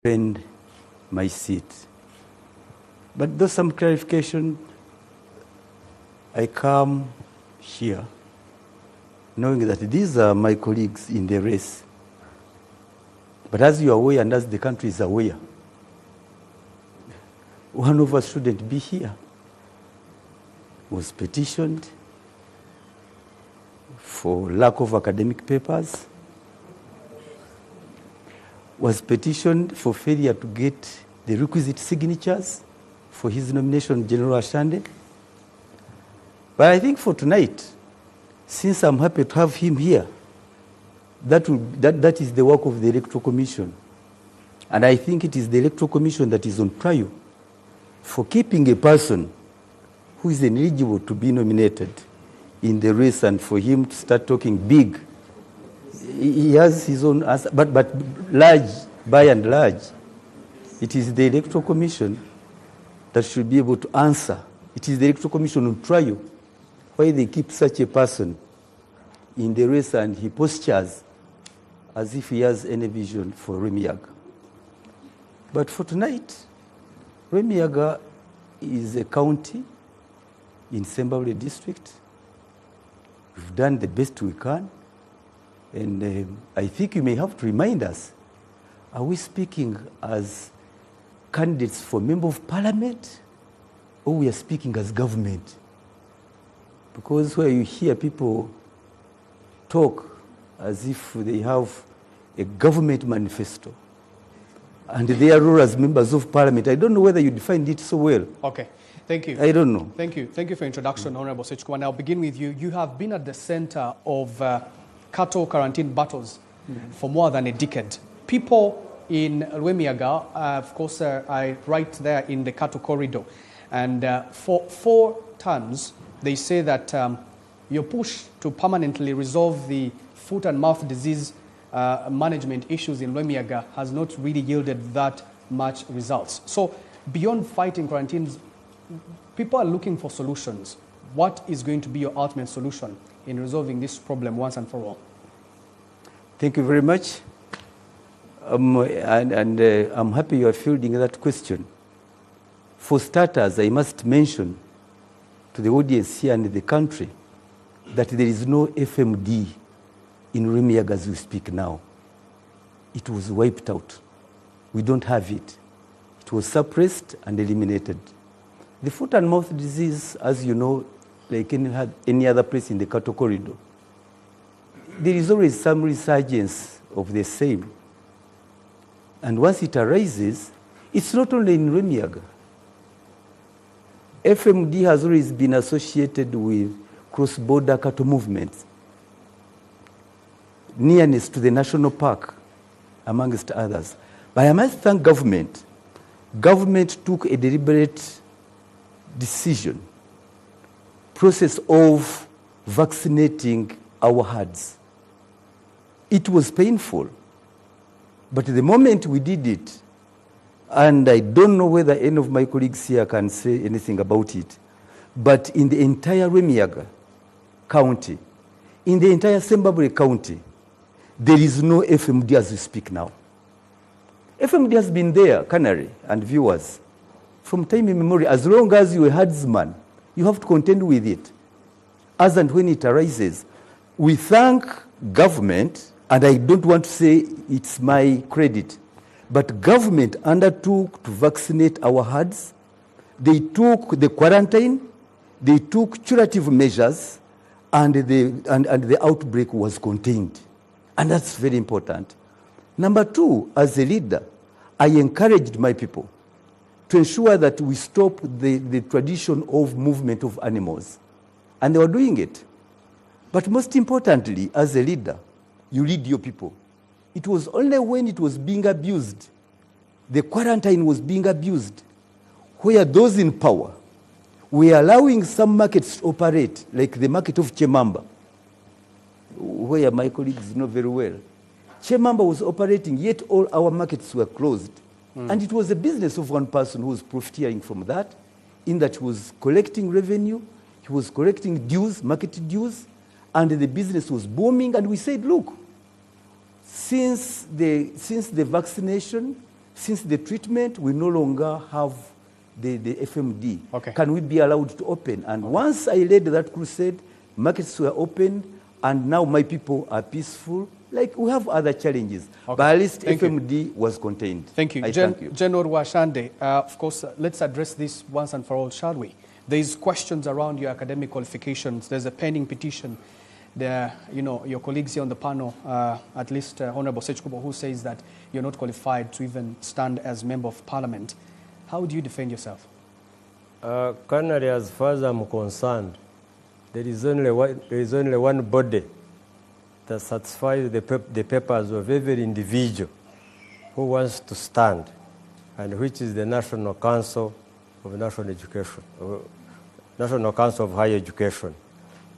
defend my seat. But though some clarification, I come here knowing that these are my colleagues in the race. But as you are aware and as the country is aware, one of us shouldn't be here. Was petitioned for lack of academic papers, was petitioned for failure to get the requisite signatures for his nomination, General Rwashande. But I think for tonight, since I'm happy to have him here, that is the work of the Electoral Commission. And I think it is the Electoral Commission that is on trial for keeping a person who is ineligible to be nominated in the race, and for him to start talking big. He has his own answer, but large, by and large, it is the Electoral Commission that should be able to answer. It is the Electoral Commission on trial why they keep such a person in the race and he postures as if he has any vision for Rwemiyaga. But for tonight, Rwemiyaga is a county in Sembabule district. We've done the best we can. And I think you may have to remind us, are we speaking as candidates for member of parliament, or we are speaking as government? Because where you hear people talk as if they have a government manifesto, and they are all as members of parliament, I don't know whether you defined it so well. Okay, thank you. I don't know. Thank you. Thank you for introduction, Honorable Ssekikubo. And I'll begin with you. You have been at the center of cattle quarantine battles for more than a decade. People in Rwemiyaga, of course, are right there in the cattle corridor. And for 4 terms, they say that your push to permanently resolve the foot and mouth disease management issues in Rwemiyaga has not really yielded that much results. So beyond fighting quarantines, people are looking for solutions. What is going to be your ultimate solution in resolving this problem once and for all? Thank you very much. I'm happy you are fielding that question. For starters, I must mention to the audience here and the country that there is no FMD in Rwemiyaga as we speak now. It was wiped out. We don't have it. It was suppressed and eliminated. The foot and mouth disease, as you know, like any other place in the cattle corridor, there is always some resurgence of the same. And once it arises, it's not only in Rwemiyaga. FMD has always been associated with cross-border cattle movements, nearness to the national park, amongst others. But I must thank government. Government took a deliberate decision, process of vaccinating our herds. It was painful, but the moment we did it, and I don't know whether any of my colleagues here can say anything about it, but in the entire Rwemiyaga County, in the entire Sembabule County, there is no FMD as we speak now. FMD has been there, Canary and viewers, from time immemorial. As long as you're a herdsman, you have to contend with it. As and when it arises, we thank government, and I don't want to say it's my credit, but government undertook to vaccinate our herds. They took the quarantine, they took curative measures, and the outbreak was contained. And that's very important. Number 2, as a leader, I encouraged my people to ensure that we stop the tradition of movement of animals. And they were doing it. But most importantly, as a leader, you lead your people. It was only when it was being abused, the quarantine was being abused, where those in power were allowing some markets to operate, like the market of Chemamba, where my colleagues know very well. Chemamba was operating, yet all our markets were closed. And it was a business of one person who was profiteering from that, in that he was collecting revenue, he was collecting dues, market dues, and the business was booming. And we said, look, since the vaccination, Since the treatment, we no longer have the FMD. Okay. Can we be allowed to open? And once I led that crusade, markets were opened, and now my people are peaceful. Like, we have other challenges, Okay. but at least Thank FMD was contained. Thank you. Thank you. General Rwashande, of course, let's address this once and for all, shall we? There's questions around your academic qualifications. There's a pending petition. There, you know, your colleagues here on the panel, at least Honorable Ssekikubo, who says that you're not qualified to even stand as member of parliament. How do you defend yourself? Currently, as far as I'm concerned, there is only one body that satisfies the papers of every individual who wants to stand, and which is the National Council of National Education, National Council of Higher Education.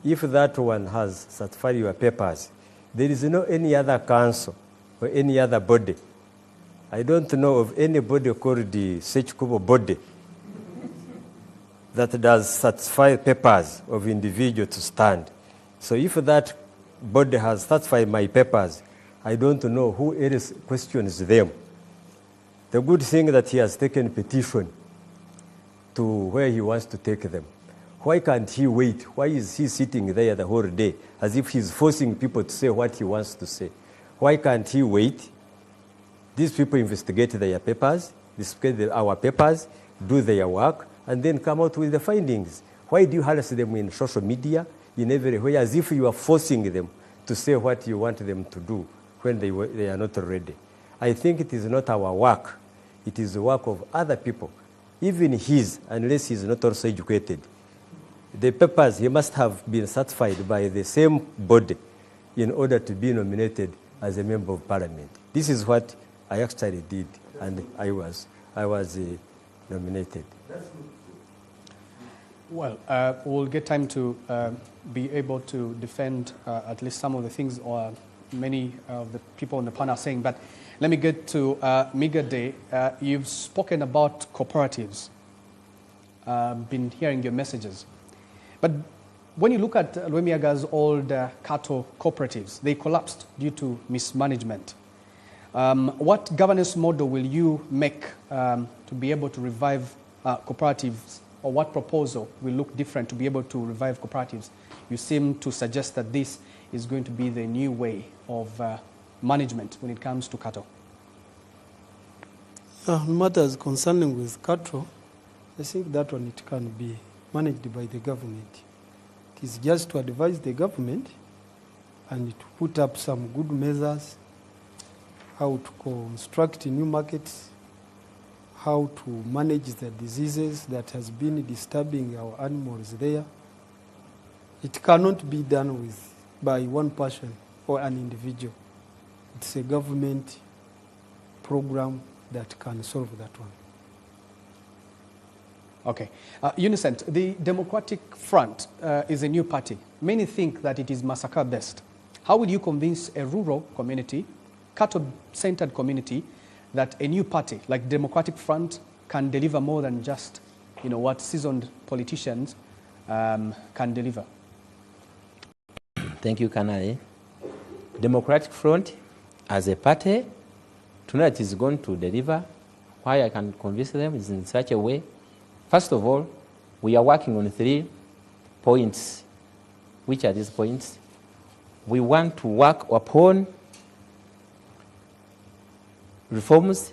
If that one has certified your papers, there is no any other council or any other body. I don't know of any body called the Ssekikubo body that does certify papers of individual to stand. So if that body has certified my papers, I don't know who else questions them. The good thing that he has taken petition to where he wants to take them. Why can't he wait? Why is he sitting there the whole day as if he's forcing people to say what he wants to say? Why can't he wait? These people investigate their papers, investigate our papers, do their work, and then come out with the findings. Why do you harass them in social media, in everywhere, as if you are forcing them to say what you want them to do when they are not ready? I think it is not our work. It is the work of other people, even his, unless he is not also educated. The papers, he must have been certified by the same body in order to be nominated as a member of parliament. This is what I actually did, and I was nominated. Well, we'll get time to be able to defend at least some of the things or many of the people on the panel are saying, but let me get to Migade. You've spoken about cooperatives, been hearing your messages. But when you look at Rwemiaga's old cattle cooperatives, they collapsed due to mismanagement. What governance model will you make to be able to revive cooperatives, or what proposal will look different to be able to revive cooperatives? You seem to suggest that this is going to be the new way of management when it comes to cattle. Matters concerning with cattle, I think that one it can be managed by the government. It is just to advise the government and to put up some good measures, how to construct new markets, how to manage the diseases that has been disturbing our animals there. It cannot be done by one person or an individual. It's a government program that can solve that one. Okay. Unicent, the Democratic Front is a new party. Many think that it is massacre-based. How will you convince a rural community, cattle-centered community, that a new party like Democratic Front can deliver more than just, you know, what seasoned politicians can deliver? Thank you, Kanai. Democratic Front, as a party, tonight is going to deliver. Why I can convince them is in such a way. First of all, we are working on 3 points. Which are these points? We want to work upon reforms,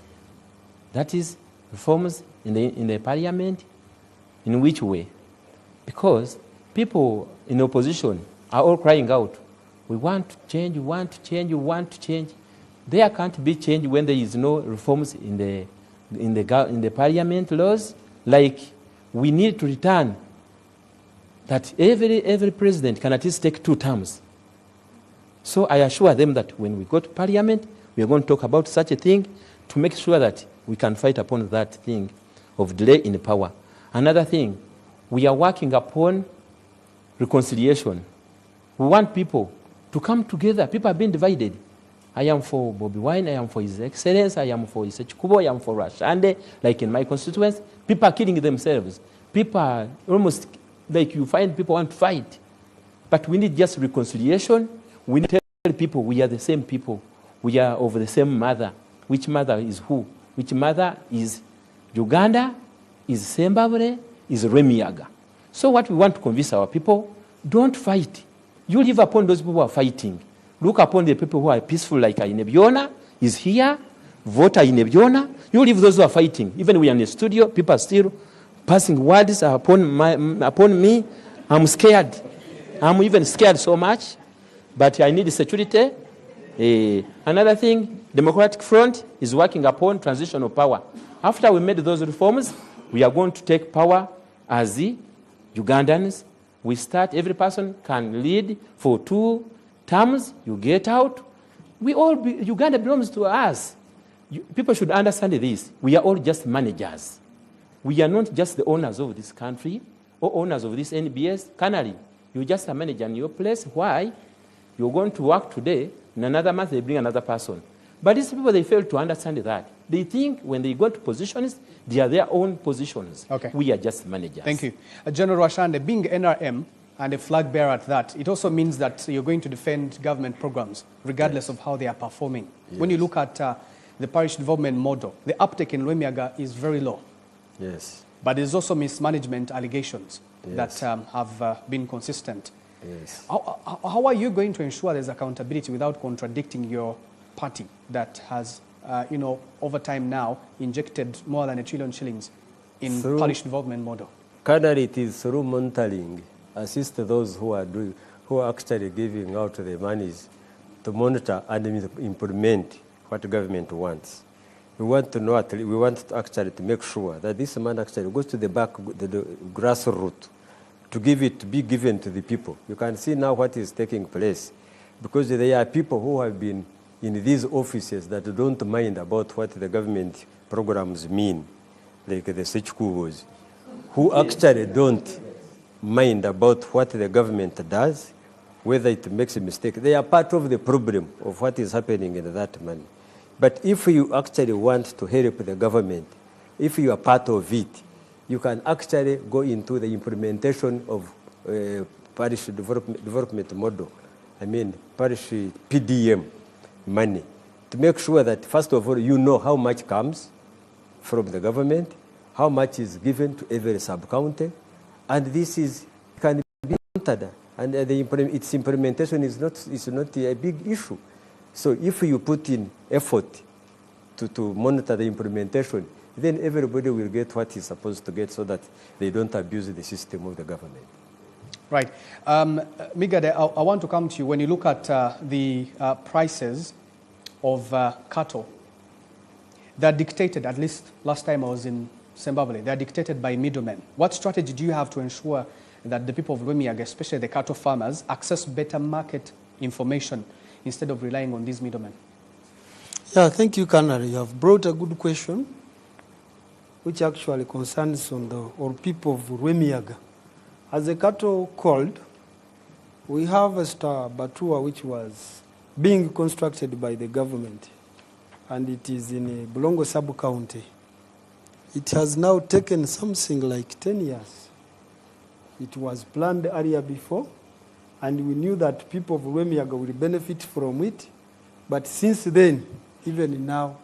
that is, reforms in the parliament. In which way? Because people in opposition are all crying out, we want to change, we want to change, we want to change. There can't be change when there is no reforms in the parliament laws. Like, we need to return that every president can at least take 2 terms. So I assure them that when we go to parliament, we are going to talk about such a thing to make sure that we can fight upon that thing of delay in power. Another thing, we are working upon reconciliation. We want people to come together. People are being divided. I am for Bobby Wine, I am for His Excellency, I am for Ssekikubo, I am for Rwashande, like in my constituency. People are killing themselves. People are almost like you find people want to fight. But we need just reconciliation. We need to tell people we are the same people. We are of the same mother. Which mother is who? which mother is Uganda, is Zimbabwe, is Rwemiyaga. So what we want to convince our people, don't fight. You live upon those people who are fighting. Look upon the people who are peaceful, like Inebiona is here, voter Inebiona. You leave those who are fighting. Even we are in the studio, people are still passing words upon me. I'm scared. I'm even scared so much, but I need security. Another thing, Democratic Front is working upon transition of power. After we made those reforms, we are going to take power as the Ugandans. We start, every person can lead for 2 terms, you get out. Uganda belongs to us. People should understand this. We are all just managers. We are not just the owners of this country or owners of this NBS. Canary, you're just a manager in your place. Why? You're going to work today, in another month they bring another person. But these people, they fail to understand that. They think when they go to positions, they are their own positions. Okay. We are just managers. Thank you. General Rwashande, being NRM and a flag bearer at that, it also means that you're going to defend government programs, regardless of how they are performing. Yes. When you look at the parish development model, the uptake in Rwemiyaga is very low. Yes. But there's also mismanagement allegations Yes. that have been consistent. Yes. How are you going to ensure there's accountability without contradicting your party that has, over time now, injected more than 1 trillion shillings in parish development model? Currently, it is through monitoring, assist those who are actually giving out the monies to monitor and implement what government wants. We want to know, we want to actually to make sure that this money actually goes to the back, the grassroots, to be given to the people. You can see now what is taking place, because there are people who have been in these offices that don't mind about what the government programs mean, like the Ssekikubos, who actually don't mind about what the government does, whether it makes a mistake. They are part of the problem of what is happening in that money. But if you actually want to help the government, if you are part of it, you can actually go into the implementation of parish development model. I mean, parish PDM money, to make sure that, first of all, you know how much comes from the government, how much is given to every sub-county, and this can be monitored, and its implementation is not a big issue. So if you put in effort to monitor the implementation, then everybody will get what he's supposed to get so that they don't abuse the system of the government. Right. Migade, I want to come to you. When you look at the prices of cattle, they're dictated, at least last time I was in Zimbabwe, they're dictated by middlemen. What strategy do you have to ensure that the people of Rwemiyaga, especially the cattle farmers, access better market information instead of relying on these middlemen? Yeah, thank you, Canary. You have brought a good question, which actually concerns all people of Rwemiyaga. As the cattle called, we have a Batua which was being constructed by the government, and it is in Bulongo sub-county. It has now taken something like 10 years. It was planned earlier before, and we knew that people of Rwemiyaga will benefit from it. But since then, even now,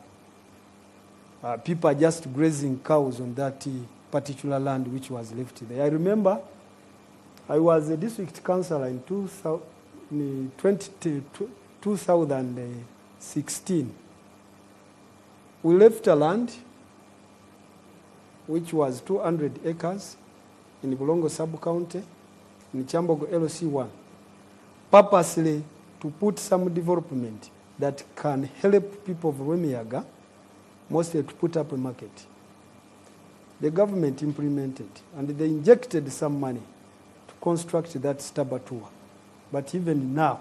people are just grazing cows on that particular land which was left there. I remember I was a district councillor in 2016. We left a land which was 200 acres in Bulongo sub-county, in Chambogo LC1, purposely to put some development that can help people of Rwemiyaga, mostly to put up a market. The government implemented, and they injected some money to construct that Stabatua. But even now,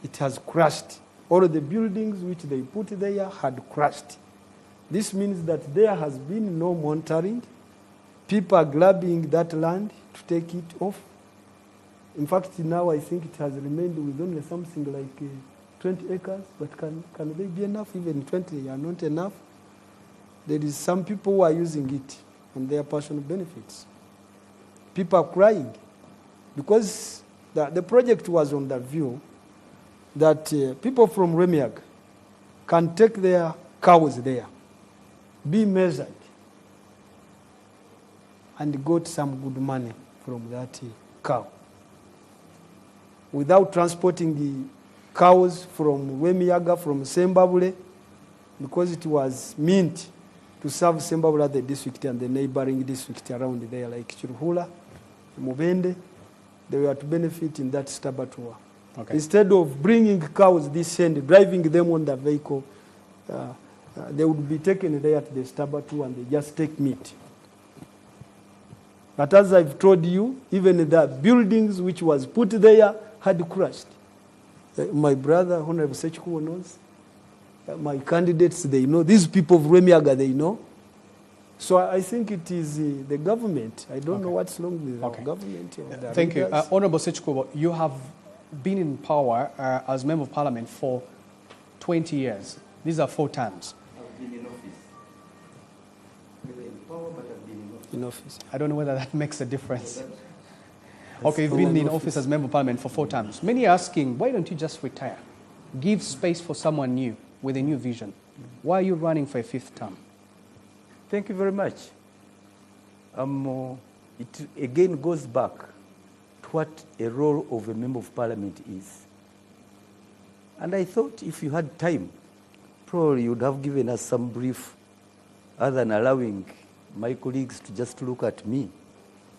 it has crashed. All the buildings which they put there had crashed. This means that there has been no monitoring. People are grabbing that land to take it off. In fact, now I think it has remained with only something like 20 acres, but can they be enough? Even 20 are not enough. There is some people who are using it on their personal benefits. People are crying because the project was on the view that people from Rwemiyaga can take their cows there be measured and got some good money from that cow. Without transporting the cows from Rwemiyaga, from Sembabule, because it was meant to serve Sembabule, the district, and the neighboring district around there, like Chiruhula, Mubende, they were to benefit in that Stabatua. Okay. Instead of bringing cows this end, driving them on the vehicle, they would be taken there at the Stabatu and they just take meat. But as I've told you, even the buildings which was put there had crashed. My brother, Hon Ssekikubo, knows. My candidates, they know. These people of Rwemiyaga, they know. So I think it is the government. I don't know what's wrong with our government. Or the Thank you. leaders. Honorable Ssekikubo, you have been in power as Member of Parliament for 20 years. These are 4 terms. I've been in office. In power, but I've been in office. In office. I don't know whether that makes a difference. Okay, you've been in office as Member of Parliament for 4 terms. Many are asking, why don't you just retire? Give space for someone new with a new vision. Why are you running for a 5th term? Thank you very much. It again goes back to what a role of a Member of Parliament is. And I thought if you had time, probably you would have given us some brief, other than allowing my colleagues to just look at me,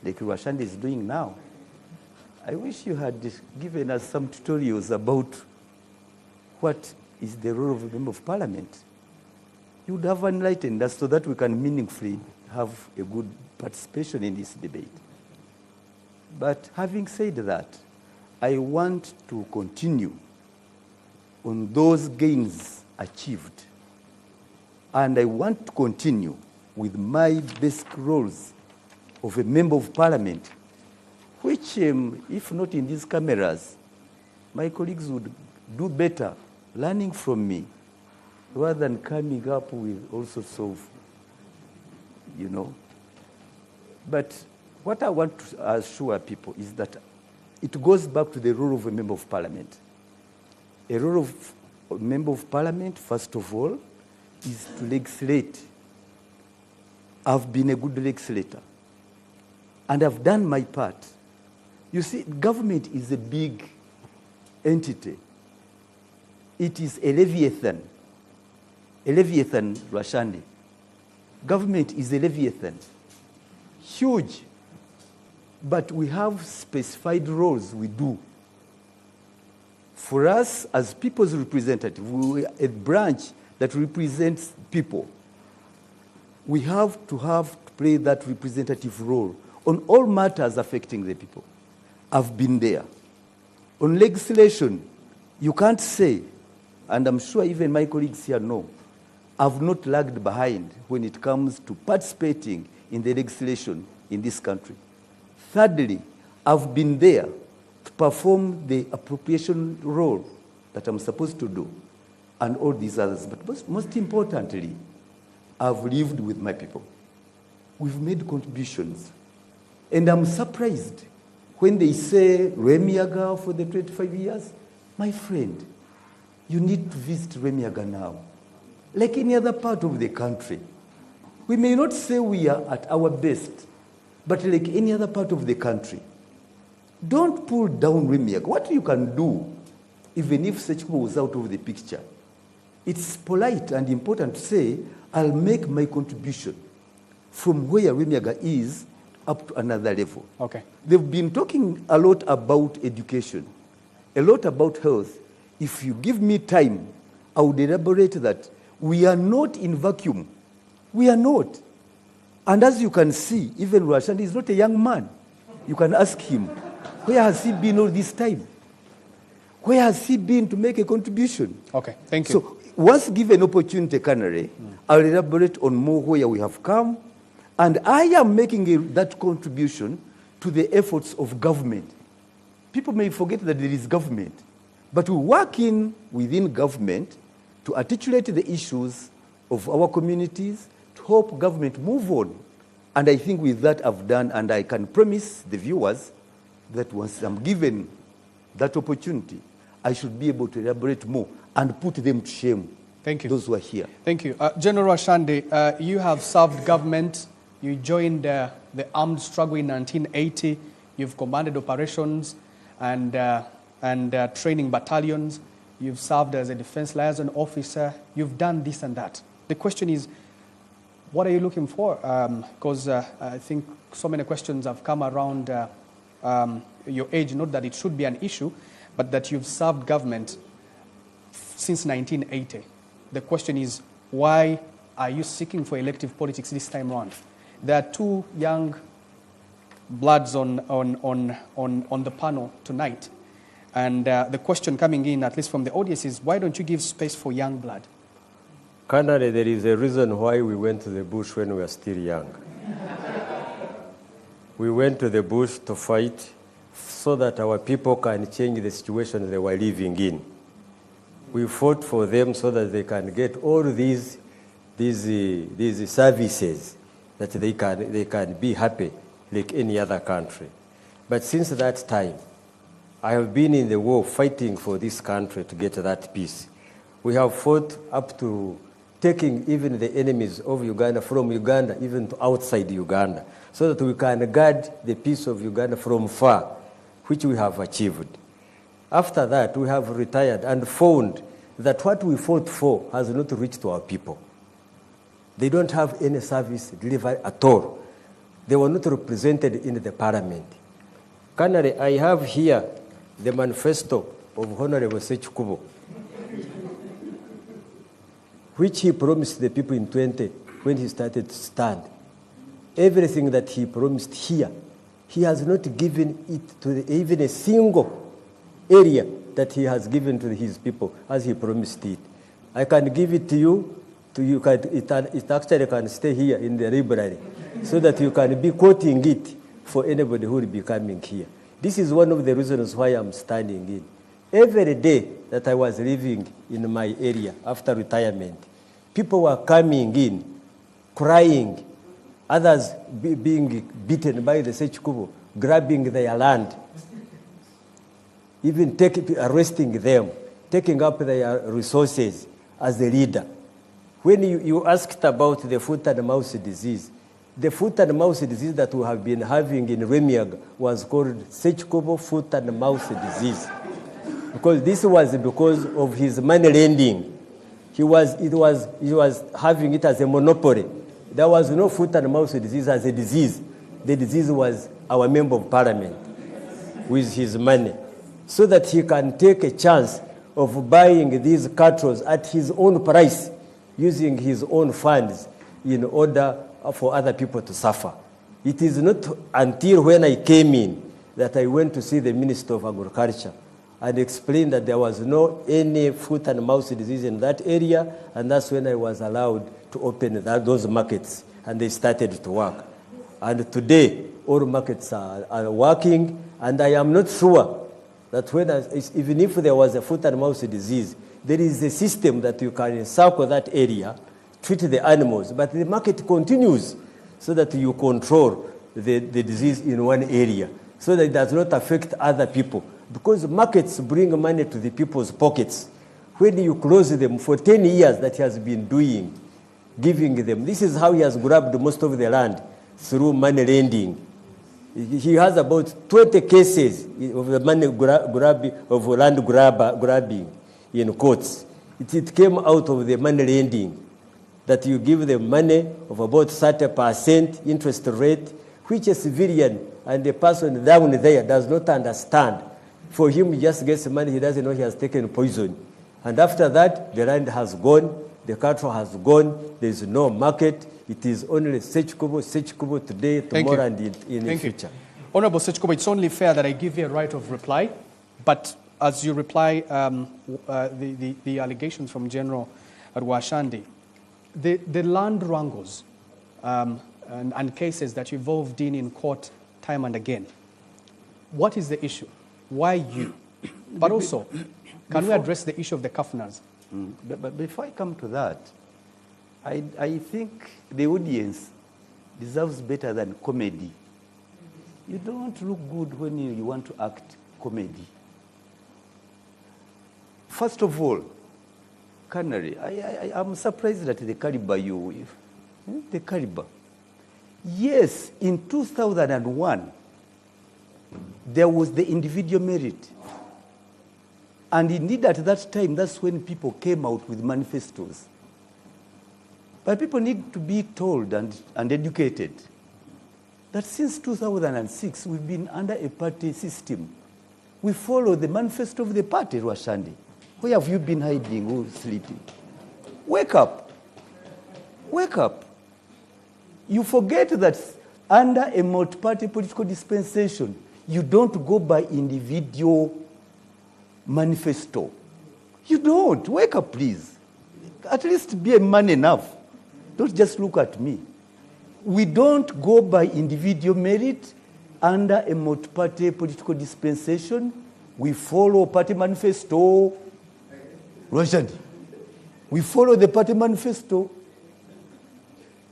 like Rwashande is doing now. I wish you had given us some tutorials about what is the role of a Member of Parliament. You would have enlightened us so that we can meaningfully have a good participation in this debate. But having said that, I want to continue on those gains achieved. And I want to continue with my basic roles of a Member of Parliament, which, if not in these cameras, my colleagues would do better learning from me rather than coming up with all sorts of, But what I want to assure people is that it goes back to the role of a Member of Parliament. A role of a Member of Parliament, first of all, is to legislate. I've been a good legislator, and I've done my part. You see, government is a big entity. It is a leviathan. A leviathan, Rwashande. Government is a leviathan. Huge. But we have specified roles we do. For us, as people's representative, we are a branch that represents people. We have to play that representative role on all matters affecting the people. I've been there. On legislation, you can't say, and I'm sure even my colleagues here know, I've not lagged behind when it comes to participating in the legislation in this country. Thirdly, I've been there to perform the appropriation role that I'm supposed to do, and all these others. But most importantly, I've lived with my people. We've made contributions. And I'm surprised when they say Rwemiyaga for the 25 years. My friend, you need to visit Rwemiyaga now. Like any other part of the country. We may not say we are at our best, but like any other part of the country. Don't pull down Rwemiyaga. What you can do, even if Ssekikubo was out of the picture, it's polite and important to say, I'll make my contribution from where Rwemiyaga is up to another level. Okay. They've been talking a lot about education, a lot about health. If you give me time, I would elaborate that we are not in vacuum. We are not. And as you can see, even Rwashande is not a young man. You can ask him, where has he been all this time? Where has he been to make a contribution? Okay, thank you. So once given opportunity, Canary, I'll elaborate on more where we have come. And I am making that contribution to the efforts of government. People may forget that there is government, but we work within government to articulate the issues of our communities, to help government move on. And I think with that I've done, and I can promise the viewers that once I'm given that opportunity, I should be able to elaborate more and put them to shame Thank you. those who are here. Thank you. General Rwashande, you have served government. You joined the armed struggle in 1980. You've commanded operations and training battalions. You've served as a defense liaison officer. You've done this and that. The question is, what are you looking for? Because I think so many questions have come around your age, not that it should be an issue, but that you've served government since 1980. The question is, why are you seeking for elective politics this time around? There are two young bloods on the panel tonight. And the question coming in, at least from the audience, is why don't you give space for young blood? Currently, there is a reason why we went to the bush when we were still young. We went to the bush to fight so that our people can change the situation they were living in. We fought for them so that they can get all these services, that they can be happy like any other country. But since that time, I have been in the war fighting for this country to get that peace. We have fought up to taking even the enemies of Uganda from Uganda, even to outside Uganda, so that we can guard the peace of Uganda from far, which we have achieved. After that, we have retired and found that what we fought for has not reached to our people. They don't have any service delivery at all. They were not represented in the parliament. Currently, I have here the manifesto of Hon Ssekikubo, which he promised the people in 20 when he started to stand. Everything that he promised here, he has not given it to even a single area that he has given to his people as he promised it. I can give it to you. It actually can stay here in the library so that you can be quoting it for anybody who will be coming here. This is one of the reasons why I'm standing in. Every day that I was living in my area after retirement, people were coming in, crying, others being beaten by the Ssekikubo, grabbing their land, even arresting them, taking up their resources as a leader. When you asked about the foot and mouth disease, the foot and mouth disease that we have been having in Rwemiyaga was called Ssekikubo foot and mouth disease. Because this was because of his money lending. He was having it as a monopoly. There was no foot and mouth disease as a disease. The disease was our member of parliament with his money, so that he can take a chance of buying these cattle at his own price, using his own funds in order for other people to suffer. It is not until when I came in that I went to see the Minister of Agriculture and explained that there was no any foot and mouth disease in that area, and that's when I was allowed to open those markets, and they started to work. And today, all markets are working, and I am not sure that even if there was a foot and mouth disease, there is a system that you can encircle that area, treat the animals, but the market continues so that you control the disease in one area, so that it does not affect other people. Because markets bring money to the people's pockets. When you close them for 10 years that he has been doing, giving them, this is how he has grabbed most of the land, through money lending. He has about 20 cases of the money of land grabbing in courts. It came out of the money lending, that you give them money of about 30% interest rate, which a civilian and the person down there does not understand. For him, he just gets money, he doesn't know he has taken poison. And after that, the land has gone, the cattle has gone, there is no market. It is only Ssekikubo today, tomorrow, and in the future. Honorable Ssekikubo, it's only fair that I give you a right of reply, but as you reply the allegations from General Rwashande, the land wrangles and cases that you've involved in court time and again, what is the issue? Why you? But also, can we address the issue of the kafnars? But before I come to that, I think the audience deserves better than comedy. You don't look good when you want to act comedy. First of all, Canary, I'm surprised at the caliber the caliber. Yes, in 2001, there was the individual merit. And indeed at that time, that's when people came out with manifestos. But people need to be told and educated that since 2006, we've been under a party system. We follow the manifesto of the party, Rwashande. Where have you been hiding or sleeping? Wake up. Wake up. You forget that under a multi-party political dispensation, you don't go by individual manifesto. You don't. Wake up, please. At least be a man enough. Don't just look at me. We don't go by individual merit under a multi-party political dispensation. We follow party manifesto. Rwashande. We follow the party manifesto.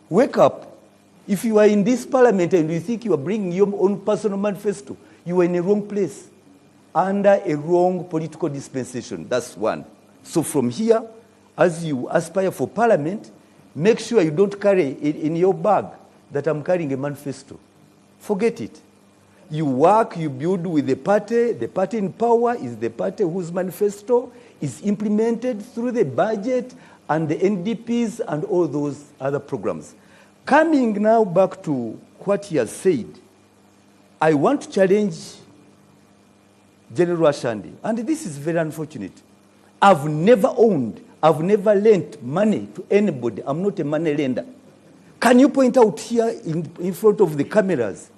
Wake up. If you are in this parliament and you think you are bringing your own personal manifesto, you are in a wrong place, under a wrong political dispensation. That's one. So from here, as you aspire for parliament, make sure you don't carry in your bag that I'm carrying a manifesto. Forget it. You work, you build with the party in power is the party whose manifesto is implemented through the budget and the NDPs and all those other programs. Coming now back to what he has said, I want to challenge General Rwashande, and this is very unfortunate. I've never lent money to anybody. I'm not a money lender. Can you point out here in front of the cameras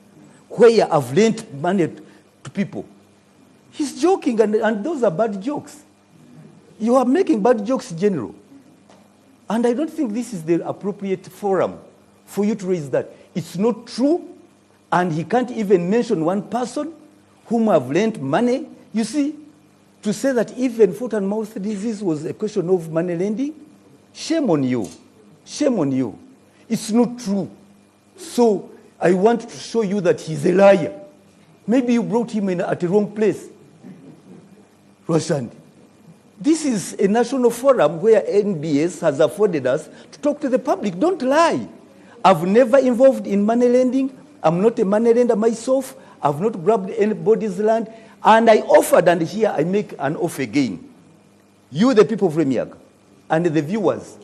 where I've lent money to people? He's joking, and those are bad jokes. You are making bad jokes, General. And I don't think this is the appropriate forum for you to raise that. It's not true, and he can't even mention one person whom I've lent money. You see, to say that even foot and mouth disease was a question of money lending, shame on you. Shame on you. It's not true. So I want to show you that he's a liar. Maybe you brought him in at the wrong place. Rwashande. This is a national forum where NBS has afforded us to talk to the public. Don't lie. I've never involved in money lending. I'm not a money lender myself. I've not grabbed anybody's land. And I offered, and here I make an offer again. You, the people of Remiag, and the viewers,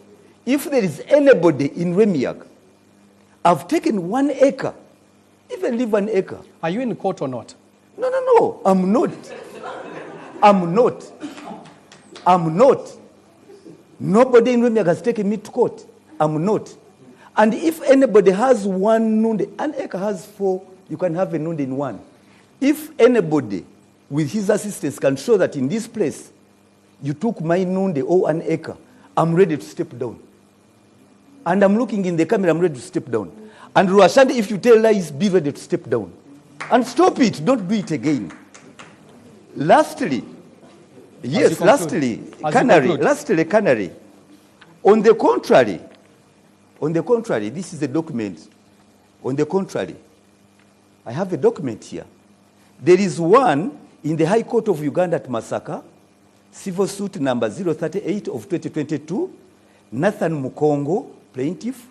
if there is anybody in Remiag, I've taken 1 acre, even leave 1 acre. Are you in court or not? No, I'm not. I'm not. Nobody in Remiag has taken me to court. I'm not. And if anybody has 1 nunde, 1 acre has 4, you can have a nunde in 1. If anybody with his assistance can show that in this place you took my nunde or 1 acre, I'm ready to step down. And I'm looking in the camera, I'm ready to step down. And Rwashande, if you tell lies, be ready to step down. And stop it, don't do it again. Lastly, Canary. On the contrary, this is a document. On the contrary, I have a document here. There is one in the High Court of Uganda at Masaka, civil suit number 038 of 2022, Nathan Mukongo, plaintiff,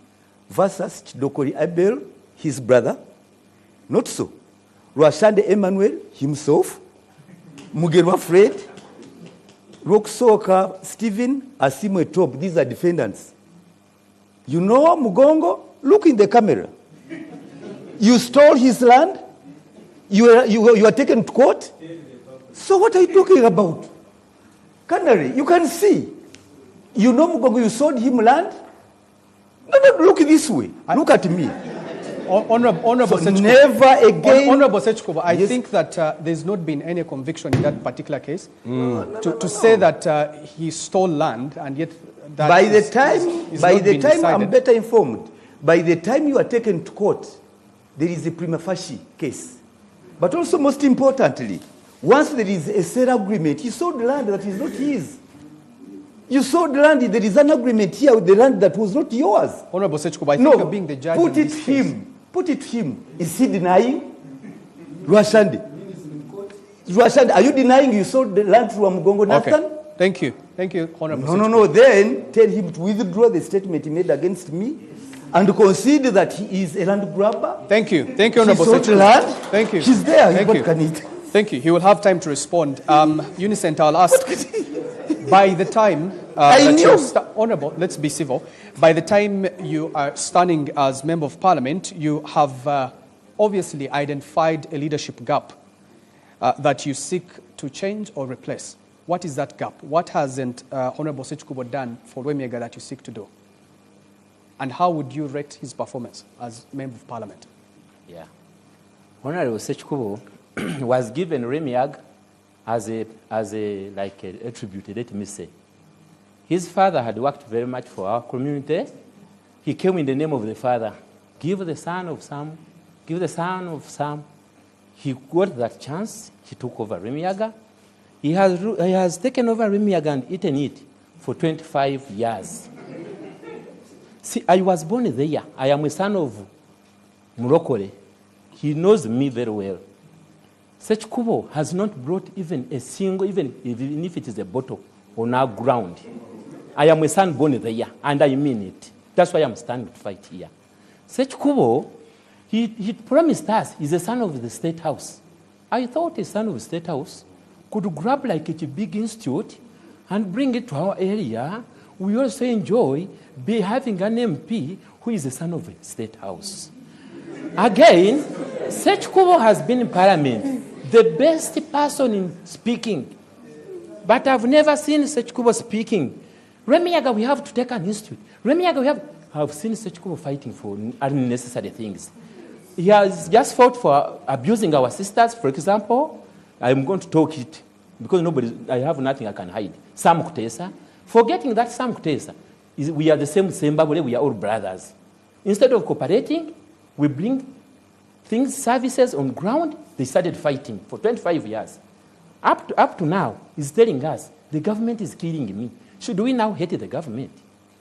versus Chidokori Abel, his brother. Not so. Rwashande Emmanuel, himself, Mugerwa Fred, Roksoka Stephen, Asimwe Top. These are defendants. You know Mugongo? Look in the camera. You stole his land? You are taken to court? So what are you talking about? Canary, you can see. You know Mugongo, you sold him land? No, look this way. Look at me. Honorable Ssekikubo, never again. Honorable Ssekikubo, I think that there's not been any conviction in that particular case to say that he stole land, and yet that by the time I'm better informed. By the time you are taken to court, there is a prima facie case. But also, most importantly, once there is a sale agreement, he sold land that is not his. You sold land, there is an agreement here with the land that was not yours. Honorable Ssekikubo, I think you're being the judge. Put it to him. Is he denying? Rwashande, are you denying you sold the land from Mugongo Nathan? Thank you. Thank you, Honorable. No. Then tell him to withdraw the statement he made against me and concede that he is a land grabber. Thank you. Thank you, Honorable. She's not land. Thank you. She's there. Thank What you. can it? Thank you. He will have time to respond. Unicent, I'll ask. By the time Honorable, let's be civil. By the time you are standing as Member of Parliament, you have obviously identified a leadership gap that you seek to change or replace. What is that gap? What hasn't Honorable Ssekikubo done for Rwemiyaga that you seek to do? And how would you rate his performance as Member of Parliament? Yeah. Honorable Ssekikubo was given Rwemiyaga as a tribute, let me say. His father had worked very much for our community. He came in the name of the father. Give the son of some, give the son of some. He got that chance. He took over Rwemiyaga. He has taken over Rwemiyaga and eaten it for 25 years. See, I was born there. I am a son of Murokore. He knows me very well. Ssekikubo has not brought even a single, even if it is a bottle on our ground. I am a son born there, and I mean it. That's why I'm standing to fight here. Ssekikubo, he promised us he's a son of the State House. I thought a son of the State House could grab like a big institute and bring it to our area. We also enjoy having an MP who is the son of the State House. Again, Ssekikubo has been in Parliament, the best person in speaking. But I've never seen Ssekikubo speaking. Rwemiyaga, we have to take an institute. Rwemiyaga, I've seen Ssekikubo fighting for unnecessary things. He has just fought for abusing our sisters, for example. I'm going to talk it because I have nothing I can hide. Sam Kutesa. Forgetting that Sam Kutesa, we are the same Zimbabwe, we are all brothers. Instead of cooperating, we bring services on ground. They started fighting for 25 years. Up to now, he's telling us, the government is killing me. Should we now hate the government?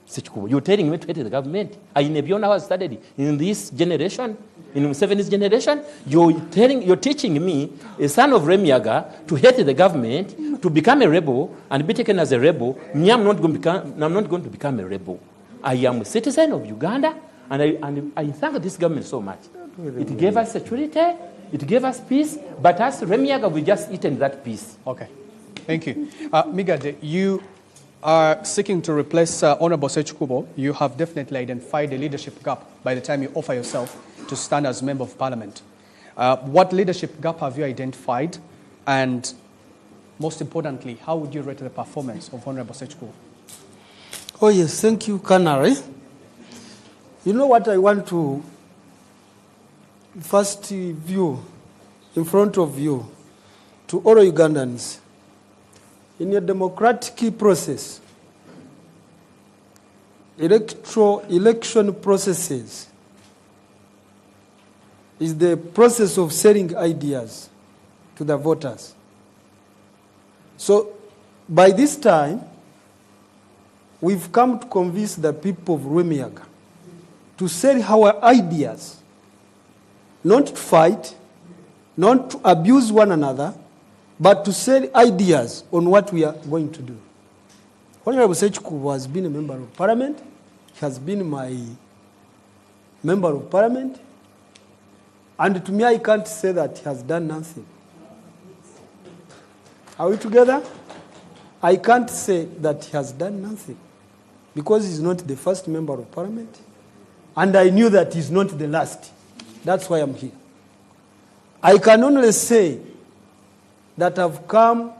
Ssekikubo, you're telling me to hate the government? I never studied in this generation, in Museveni's generation. You're teaching me, a son of Rwemiyaga, to hate the government, to become a rebel, and be taken as a rebel. Me, I'm not going to become a rebel. I am a citizen of Uganda, and I thank this government so much. It gave us security, it gave us peace, but as Rwemiyaga, we just eaten that peace. Okay, thank you. Migade, you are seeking to replace Honorable Ssekikubo. You have definitely identified a leadership gap by the time you offer yourself to stand as Member of Parliament. What leadership gap have you identified? And most importantly, how would you rate the performance of Honorable Ssekikubo? Oh yes, thank you, Canary. You know what I want to first view in front of you to all Ugandans. In a democratic process, election processes is the process of selling ideas to the voters. So by this time, we've come to convince the people of Rwemiyaga to sell our ideas, not to fight, not to abuse one another, but to sell ideas on what we are going to do. Honorable Ssekikubo has been a member of Parliament. He has been my member of Parliament. And to me, I can't say that he has done nothing. Are we together? I can't say that he has done nothing because he's not the first member of Parliament. And I knew that he's not the last. That's why I'm here. I can only say that I've come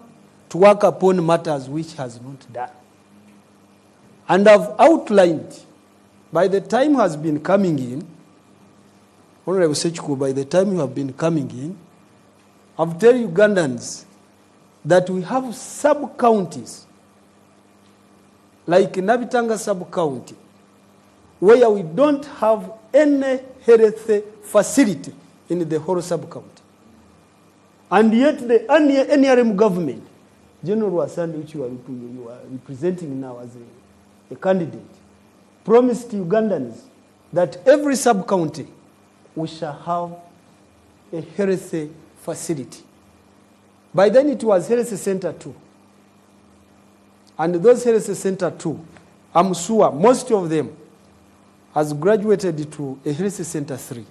to work upon matters which has not done. And I've outlined, by the time has been coming in, Honorable Ssekikubo, by the time you have been coming in, I've told Ugandans that we have sub-counties, like Nabitanga sub-county, where we don't have any health facility in the whole sub-county. And yet the NRM government, General Rwashande, which you are representing now as a candidate, promised Ugandans that every sub-county we shall have a health facility. By then it was health center too. And those health center too, I'm sure most of them has graduated to a health center 3.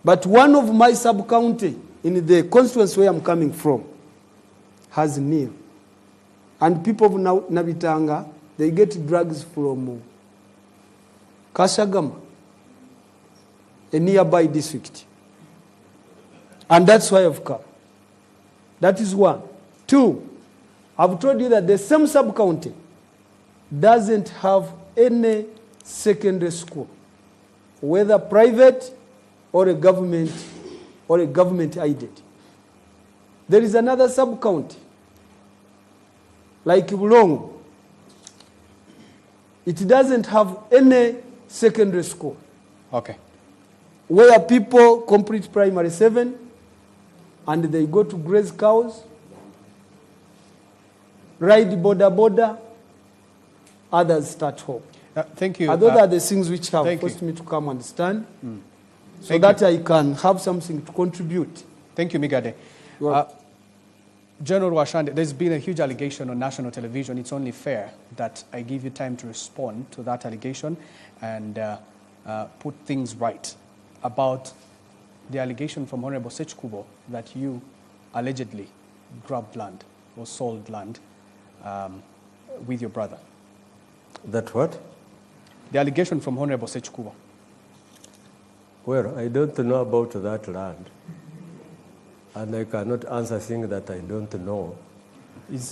But one of my sub-county in the constituency where I'm coming from has nil. And people of Nabitanga, they get drugs from Kasagama, a nearby district. And that's why I've come. That is one. Two, I've told you that the same sub-county doesn't have any secondary school, whether private or a government aided. There is another sub-county, like Bulongo. It doesn't have any secondary school. Okay. Where people complete primary 7 and they go to graze cows, ride border, others start home. Thank you. Those are the things which have forced me to come and stand, so that I can have something to contribute. Thank you, Migade. General Rwashande, there's been a huge allegation on national television. It's only fair that I give you time to respond to that allegation and put things right about the allegation from Honorable Ssekikubo that you allegedly grabbed land or sold land with your brother. That what? The allegation from Honorable Ssekikubo. Well, I don't know about that land. And I cannot answer things that I don't know.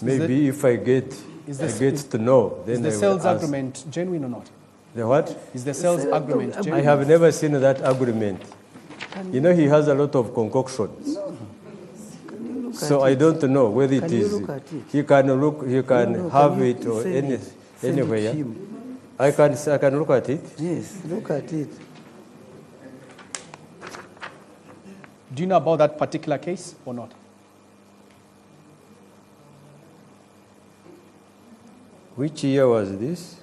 Maybe if I get to know, then is the sales agreement genuine or not? The what? Is the sales agreement genuine? I have never seen that agreement. You know, he has a lot of concoctions. No. So I don't know whether it is. He can have it or anywhere. I can look at it. Yes, look at it. Do you know about that particular case or not? Which year was this?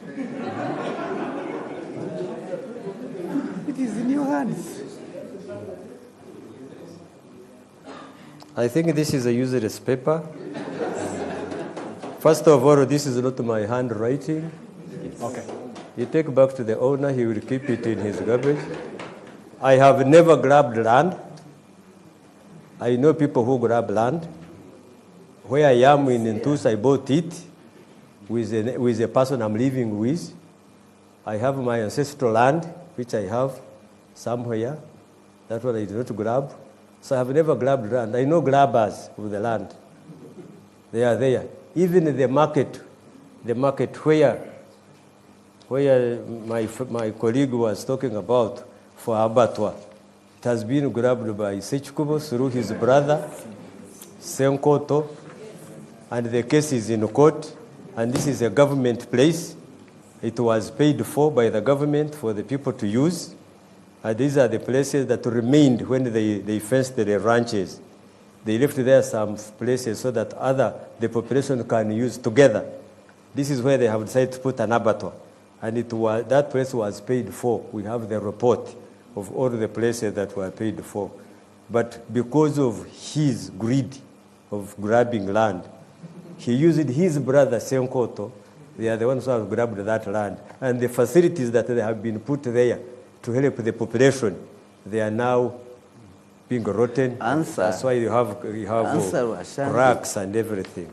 It is in your hands. I think this is a useless paper. First of all, this is not my handwriting. Okay. You take back to the owner, he will keep it in his garbage. I have never grabbed land. I know people who grab land. Where I am in Ntus, I bought it with a person I'm living with. I have my ancestral land, which I have somewhere. That's what I did not grab. So I have never grabbed land. I know grabbers of the land. They are there. Even in the market where my colleague was talking about for abattoir, it has been grabbed by Ssekikubo through his brother, Senkoto, and the case is in court, and this is a government place. It was paid for by the government for the people to use, and these are the places that remained when they fenced the ranches. They left there some places so that the population can use together. This is where they have decided to put an abattoir, and that place was paid for. We have the report of all the places that were paid for. But because of his greed of grabbing land, he used his brother Senkoto. They are the ones who have grabbed that land. And the facilities that they have been put there to help the population, they are now being rotten. That's why you have cracks and everything.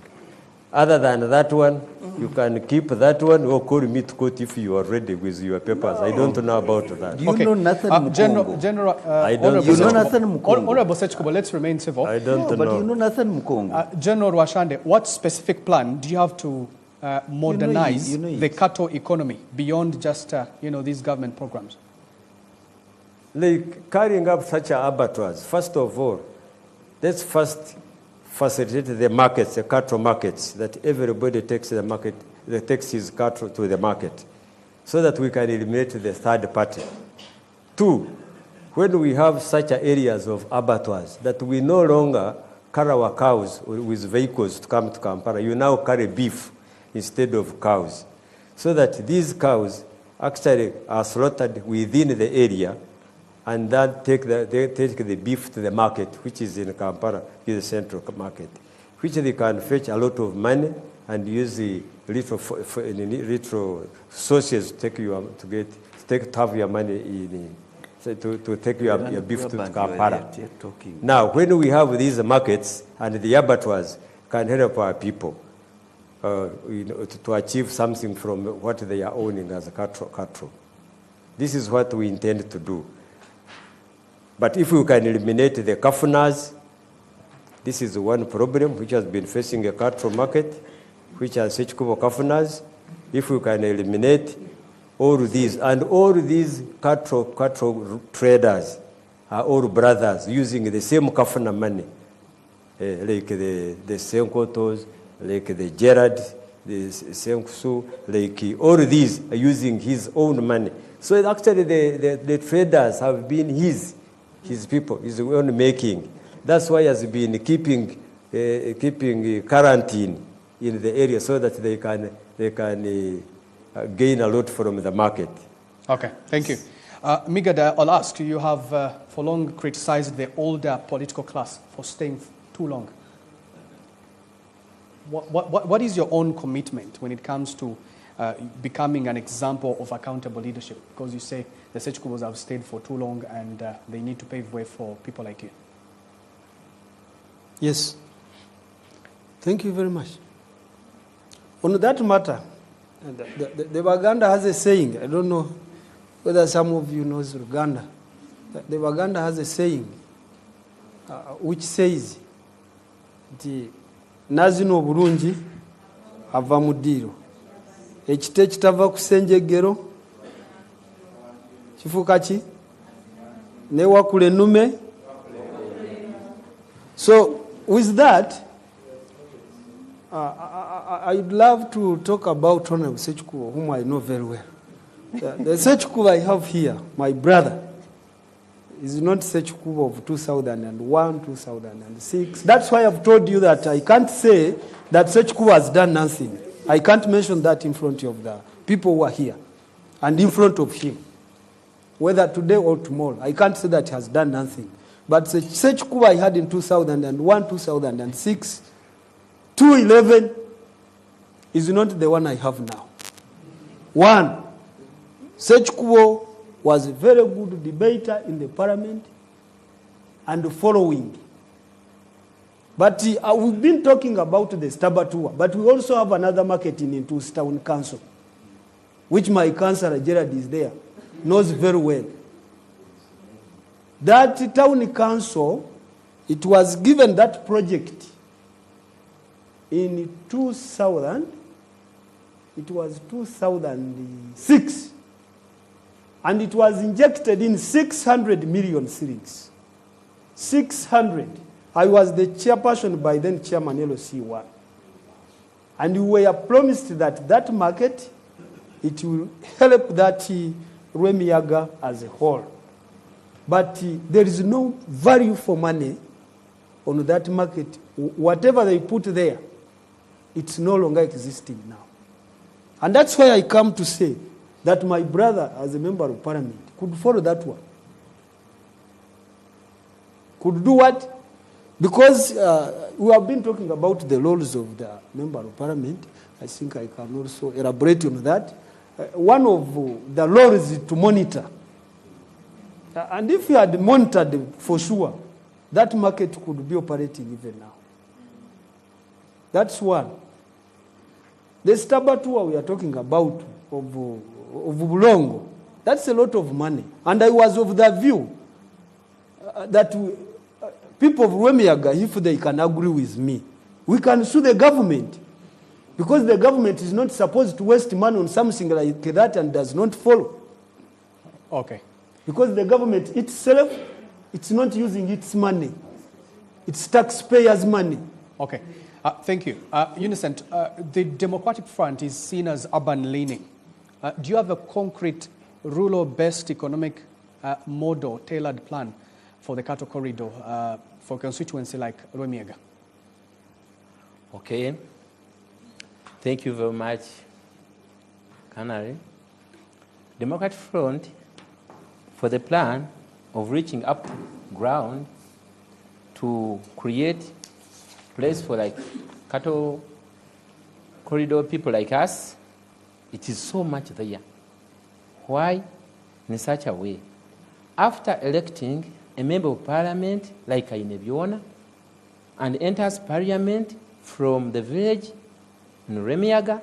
Other than that one, you can keep that one or call me to court if you are ready with your papers. I don't know about that. Do you know nothing Mukongo? General, I don't You know know. nothing Mukongo? Honorable Ssekikubo, let's remain civil. I don't No, but know. you know nothing Mukongo. General Rwashande, what specific plan do you have to modernize You know it. the cattle economy beyond just these government programs? Like carrying up such abattoirs, first of all, let's first facilitate the markets, the cattle markets, that everybody takes his cattle to the market, so that we can eliminate the third party. Two, when we have such areas of abattoirs that we no longer carry our cows with vehicles to come to Kampala, you now carry beef instead of cows, so that these cows actually are slaughtered within the area and then they take the beef to the market, which is in Kampala, is the central market, which they can fetch a lot of money and use the little sources to have your money in, to take your beef to Kampala. Now, when we have these markets and the abattoirs can help our people to achieve something from what they are owning as a cattle. This is what we intend to do. But if we can eliminate the kafunas, this is one problem which has been facing a cattle market, which has Ssekikubo kafunas. If we can eliminate all these, and all these cattle traders are all brothers using the same kafuna money, like the Senkotos, like the Gerard, the Senkusu, like all these are using his own money. So actually the traders have been his people, his own making. That's why he has been keeping quarantine in the area so that they can gain a lot from the market. Okay, thank you. Migada, I'll ask you, have for long criticized the older political class for staying too long. What is your own commitment when it comes to becoming an example of accountable leadership? Because you say the Sekikubos have stayed for too long and they need to pave way for people like you. Yes. Thank you very much. On that matter, the Baganda has a saying, I don't know whether some of you know Uganda. The Baganda has a saying which says, Nazino Burunji ava mu ddiiro. Ekite ekitava ku ssenjegero kifuuka ki? Newakula ennume. So with that, I'd love to talk about Hon Ssekikubo, whom I know very well. The Ssekikubo I have here, my brother, is not Ssekikubo of 2001, 2006. That's why I've told you that I can't say that Ssekikubo has done nothing. I can't mention that in front of the people who are here and in front of him. Whether today or tomorrow, I can't say that he has done nothing. But the Ssekikubo I had in 2001, 2006, 2011 is not the one I have now. One, Ssekikubo was a very good debater in the parliament and following. But we've been talking about the Stabatua, but we also have another market in Intus Town Council, which my councillor Gerard is there, knows very well. That town council, it was given that project in 2000, it was 2006, and it was injected in 600 million shillings. 600. I was the chairperson by then, Chairman LOC1. And we were promised that that market, it will help that Rwemiyaga as a whole. But there is no value for money on that market. Whatever they put there, it's no longer existing now. And that's why I come to say that my brother, as a member of parliament, could follow that one. Could do what? Because we have been talking about the roles of the member of parliament. I think I can also elaborate on that. One of the roles is to monitor. And if you had monitored for sure, that market could be operating even now. That's one. The Stabatua we are talking about of Bulongo, that's a lot of money. And I was of the view that people of Rwemiyaga, if they can agree with me, we can sue the government. Because the government is not supposed to waste money on something like that and does not follow. Okay. Because the government itself, it's not using its money. It's taxpayers' money. Okay. Thank you. Unicent, the Democratic Front is seen as urban-leaning. Do you have a concrete rural-based economic model, tailored plan for the cattle corridor for a constituency like Rwemiyaga? Okay. Thank you very much, Canary. Democratic Front, for the plan of reaching up ground to create place for like cattle corridor people like us, it is so much there. Why? In such a way. After electing a member of parliament like Ainebiona and enters parliament from the village in Remiaga,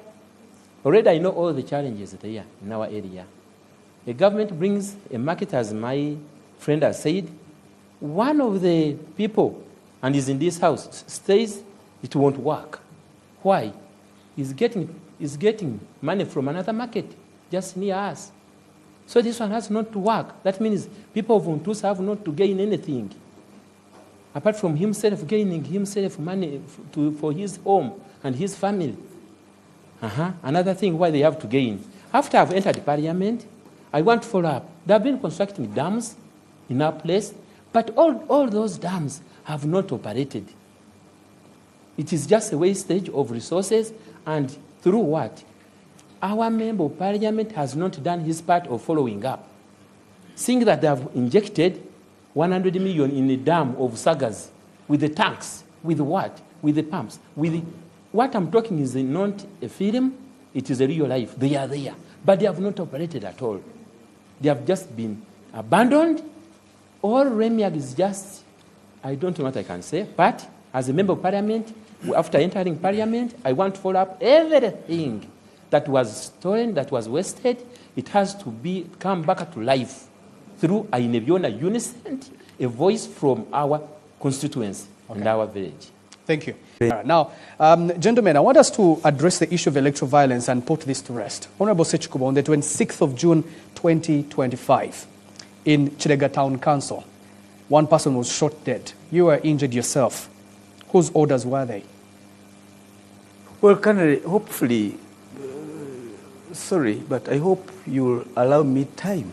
already I know all the challenges there in our area. The government brings a market, as my friend has said. One of the people, and is in this house, says it won't work. Why? He's getting money from another market just near us. So this one has not to work. That means people of Untusa have not to gain anything, apart from himself gaining himself money for his home and his family. Another thing why they have to gain. After I've entered parliament, I want to follow up. They have been constructing dams in our place, but all those dams have not operated. It is just a wastage of resources, and through what? Our member of parliament has not done his part of following up. Seeing that they have injected 100 million in a dam of Sagas with the tanks, with what? With the pumps. What I'm talking is not a film, it is a real life. They are there, but they have not operated at all. They have just been abandoned. All Remiag is just, I don't know what I can say, but as a member of parliament, after entering parliament, I want to follow up everything that was stolen, that was wasted. It has to come back to life through Ainebiona Unicent, a voice from our constituency and our village. Thank you. Now, gentlemen, I want us to address the issue of electoral violence and put this to rest. Honorable Ssekikubo, on the 26th of June 2025, in Chirega Town Council, one person was shot dead. You were injured yourself. Whose orders were they? Well, hopefully, sorry, but I hope you'll allow me time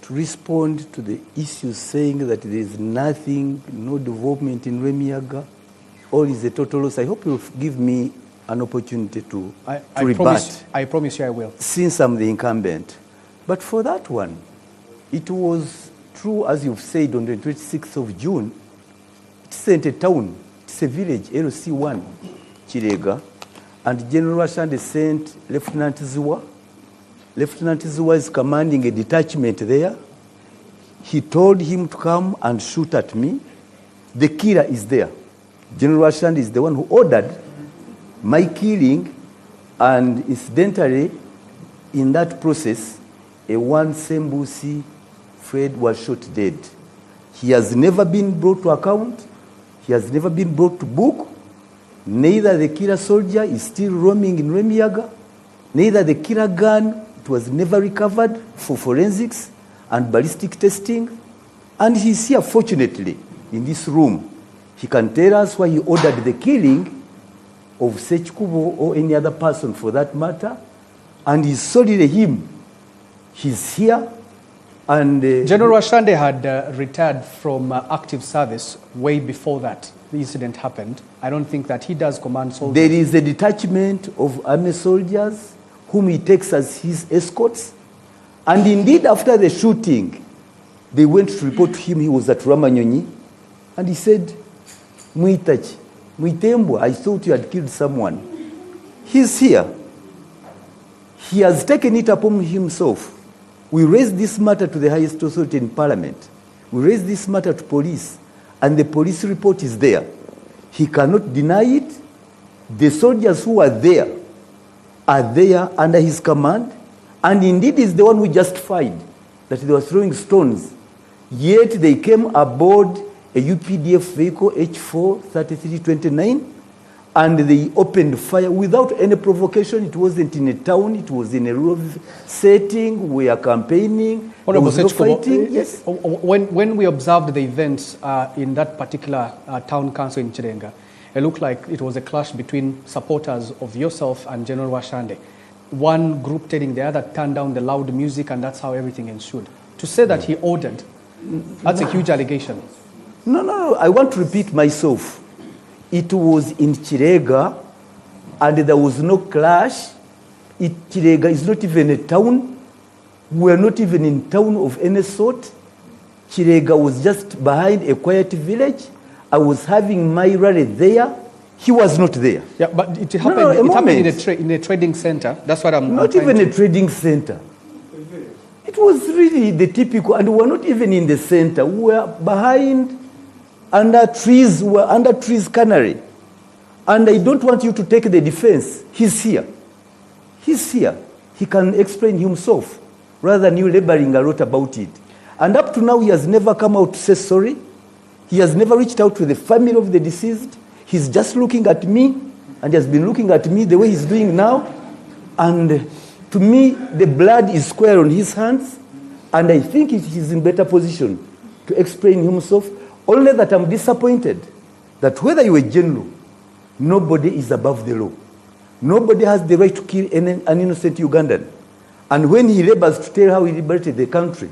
to respond to the issues saying that there is nothing, no development in Remiaga, all is a total loss. I hope you'll give me an opportunity to rebut. I promise you I will. Since I'm the incumbent. But for that one, it was true, as you've said, on the 26th of June, it isn't a town, it's a village, LC1, Chirega, and General Rwashande sent Lieutenant Zua. Lieutenant Zua is commanding a detachment there. He told him to come and shoot at me. The killer is there. General Rwashande is the one who ordered my killing, and incidentally, in that process, a one Sembusi Fred was shot dead. He has never been brought to account. He has never been brought to book. Neither the killer soldier is still roaming in Remiaga. Neither the killer gun, it was never recovered for forensics and ballistic testing. And he's here, fortunately, in this room. He can tell us why he ordered the killing of Ssekikubo or any other person for that matter. And he's solely him. He's here. And General Rwashande had retired from active service way before that the incident happened. I don't think that he does command soldiers. There is a detachment of army soldiers whom he takes as his escorts. And indeed, after the shooting, they went to report to him he was at Ramanyonyi. And he said, Muitachi, Muitembo, I thought you had killed someone. He's here. He has taken it upon himself. We raised this matter to the highest authority in parliament. We raised this matter to police, and the police report is there. He cannot deny it. The soldiers who are there under his command, and indeed is the one who justified that they were throwing stones. Yet they came aboard a UPDF vehicle H4 3329, and they opened fire without any provocation. It wasn't in a town, it was in a rural setting. We are campaigning. There was no fighting. Yes. When we observed the events in that particular town council in Chirenga, it looked like it was a clash between supporters of yourself and General Rwashande. One group telling the other, turn down the loud music, and that's how everything ensued. To say that he ordered, that's a huge allegation. No, I want to repeat myself. It was in Chirega, and there was no clash. Chirega is not even a town. We are not even in town of any sort. Chirega was just behind a quiet village. I was having my rally there. He was not there. Yeah, but it happened, no, it happened moment. in a trading center. That's what I'm Not trying even to... a trading center. It was really the typical, and we were not even in the center. We were behind, under trees cannery. And I don't want you to take the defense. He's here. He's here. He can explain himself, rather than you laboring a lot about it. And up to now, he has never come out to say sorry. He has never reached out to the family of the deceased. He's just looking at me, and he has been looking at me the way he's doing now. And to me, the blood is square on his hands, and I think he's in better position to explain himself. Only that I'm disappointed that whether you're a general, nobody is above the law. Nobody has the right to kill an innocent Ugandan. And when he labors to tell how he liberated the country,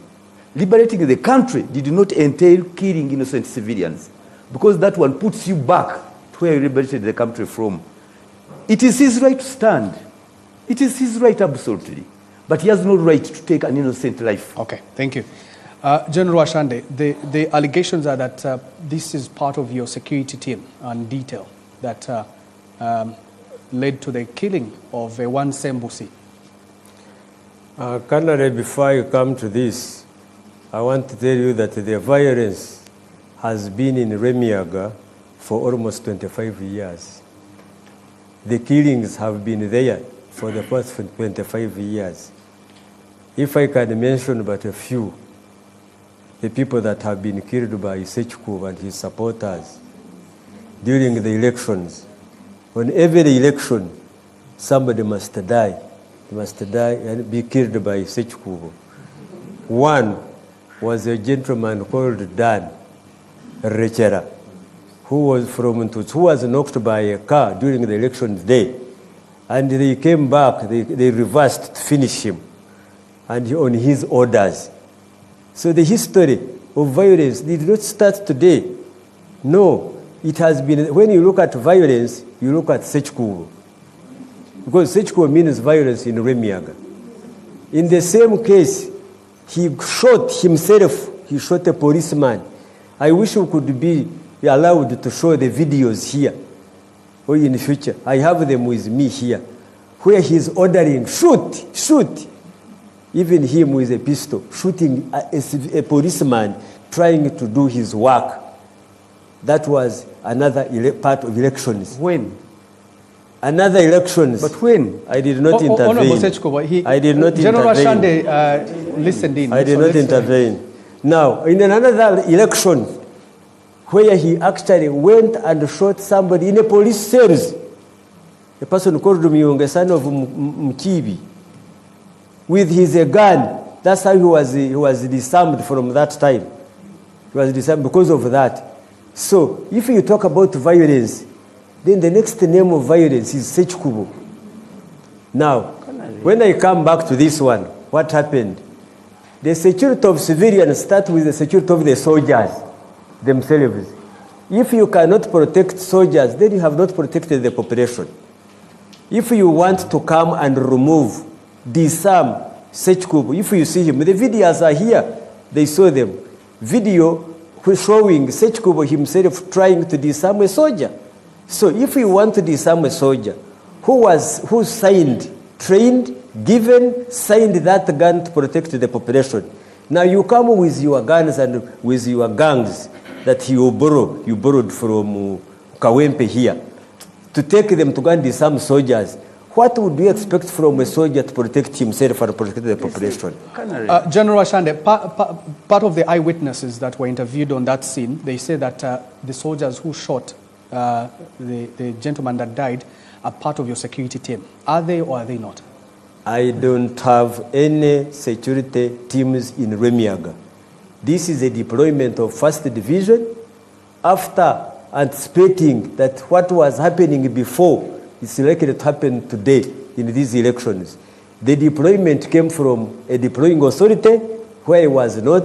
liberating the country did not entail killing innocent civilians, because that one puts you back to where you liberated the country from. It is his right to stand. It is his right, absolutely. But he has no right to take an innocent life. Okay, thank you. General Rwashande, the allegations are that this is part of your security team and detail that led to the killing of Hon Ssekikubo. Colonel, before I come to this, I want to tell you that the violence has been in Rwemiyaga for almost 25 years. The killings have been there for the past 25 years. If I can mention but a few, the people that have been killed by Ssekikubo and his supporters during the elections. On every election, somebody must die. He must die and be killed by Ssekikubo. One was a gentleman called Dan Rechera, who was from Tutsi, who was knocked by a car during the election day. And they came back, they reversed to finish him, and on his orders. So the history of violence did not start today. No, it has been, when you look at violence, you look at Ssekikubo. Because Ssekikubo means violence in Rwemiyaga. In the same case, he shot himself, he shot a policeman. I wish we could be allowed to show the videos here, or in the future. I have them with me here, where he's ordering, shoot, shoot. Even him with a pistol, shooting a policeman trying to do his work. That was another part of elections. When? Another elections. But when? I did not intervene. Honorable Ssekikubo, I did not General intervene. Rwashande listened in. I did not intervene. Now, in another election, where he actually went and shot somebody in a police cells, a person called Miyonge, son of Mkibi, with his gun. That's how he was disarmed from that time. He was disarmed because of that. So, if you talk about violence, then the next name of violence is Ssekikubo. Now, when I come back to this one, what happened? The security of civilians starts with the security of the soldiers themselves. If you cannot protect soldiers, then you have not protected the population. If you want to come and remove, disarm Ssekikubo, if you see him, the videos are here, they saw them. Video showing Ssekikubo himself trying to disarm a soldier. So if you want to disarm a soldier who signed, trained, given, signed that gun to protect the population, now you come with your guns and with your gangs that you borrowed from Kawempe here, to take them to go and disarm soldiers. What would you expect from a soldier to protect himself and protect the population? General Rwashande, part of the eyewitnesses that were interviewed on that scene, they say that the soldiers who shot the gentleman that died are part of your security team. Are they or are they not? I don't have any security teams in Rwemiyaga. This is a deployment of 1st Division after anticipating that what was happening before is likely to happen today in these elections. The deployment came from a deploying authority where I was not.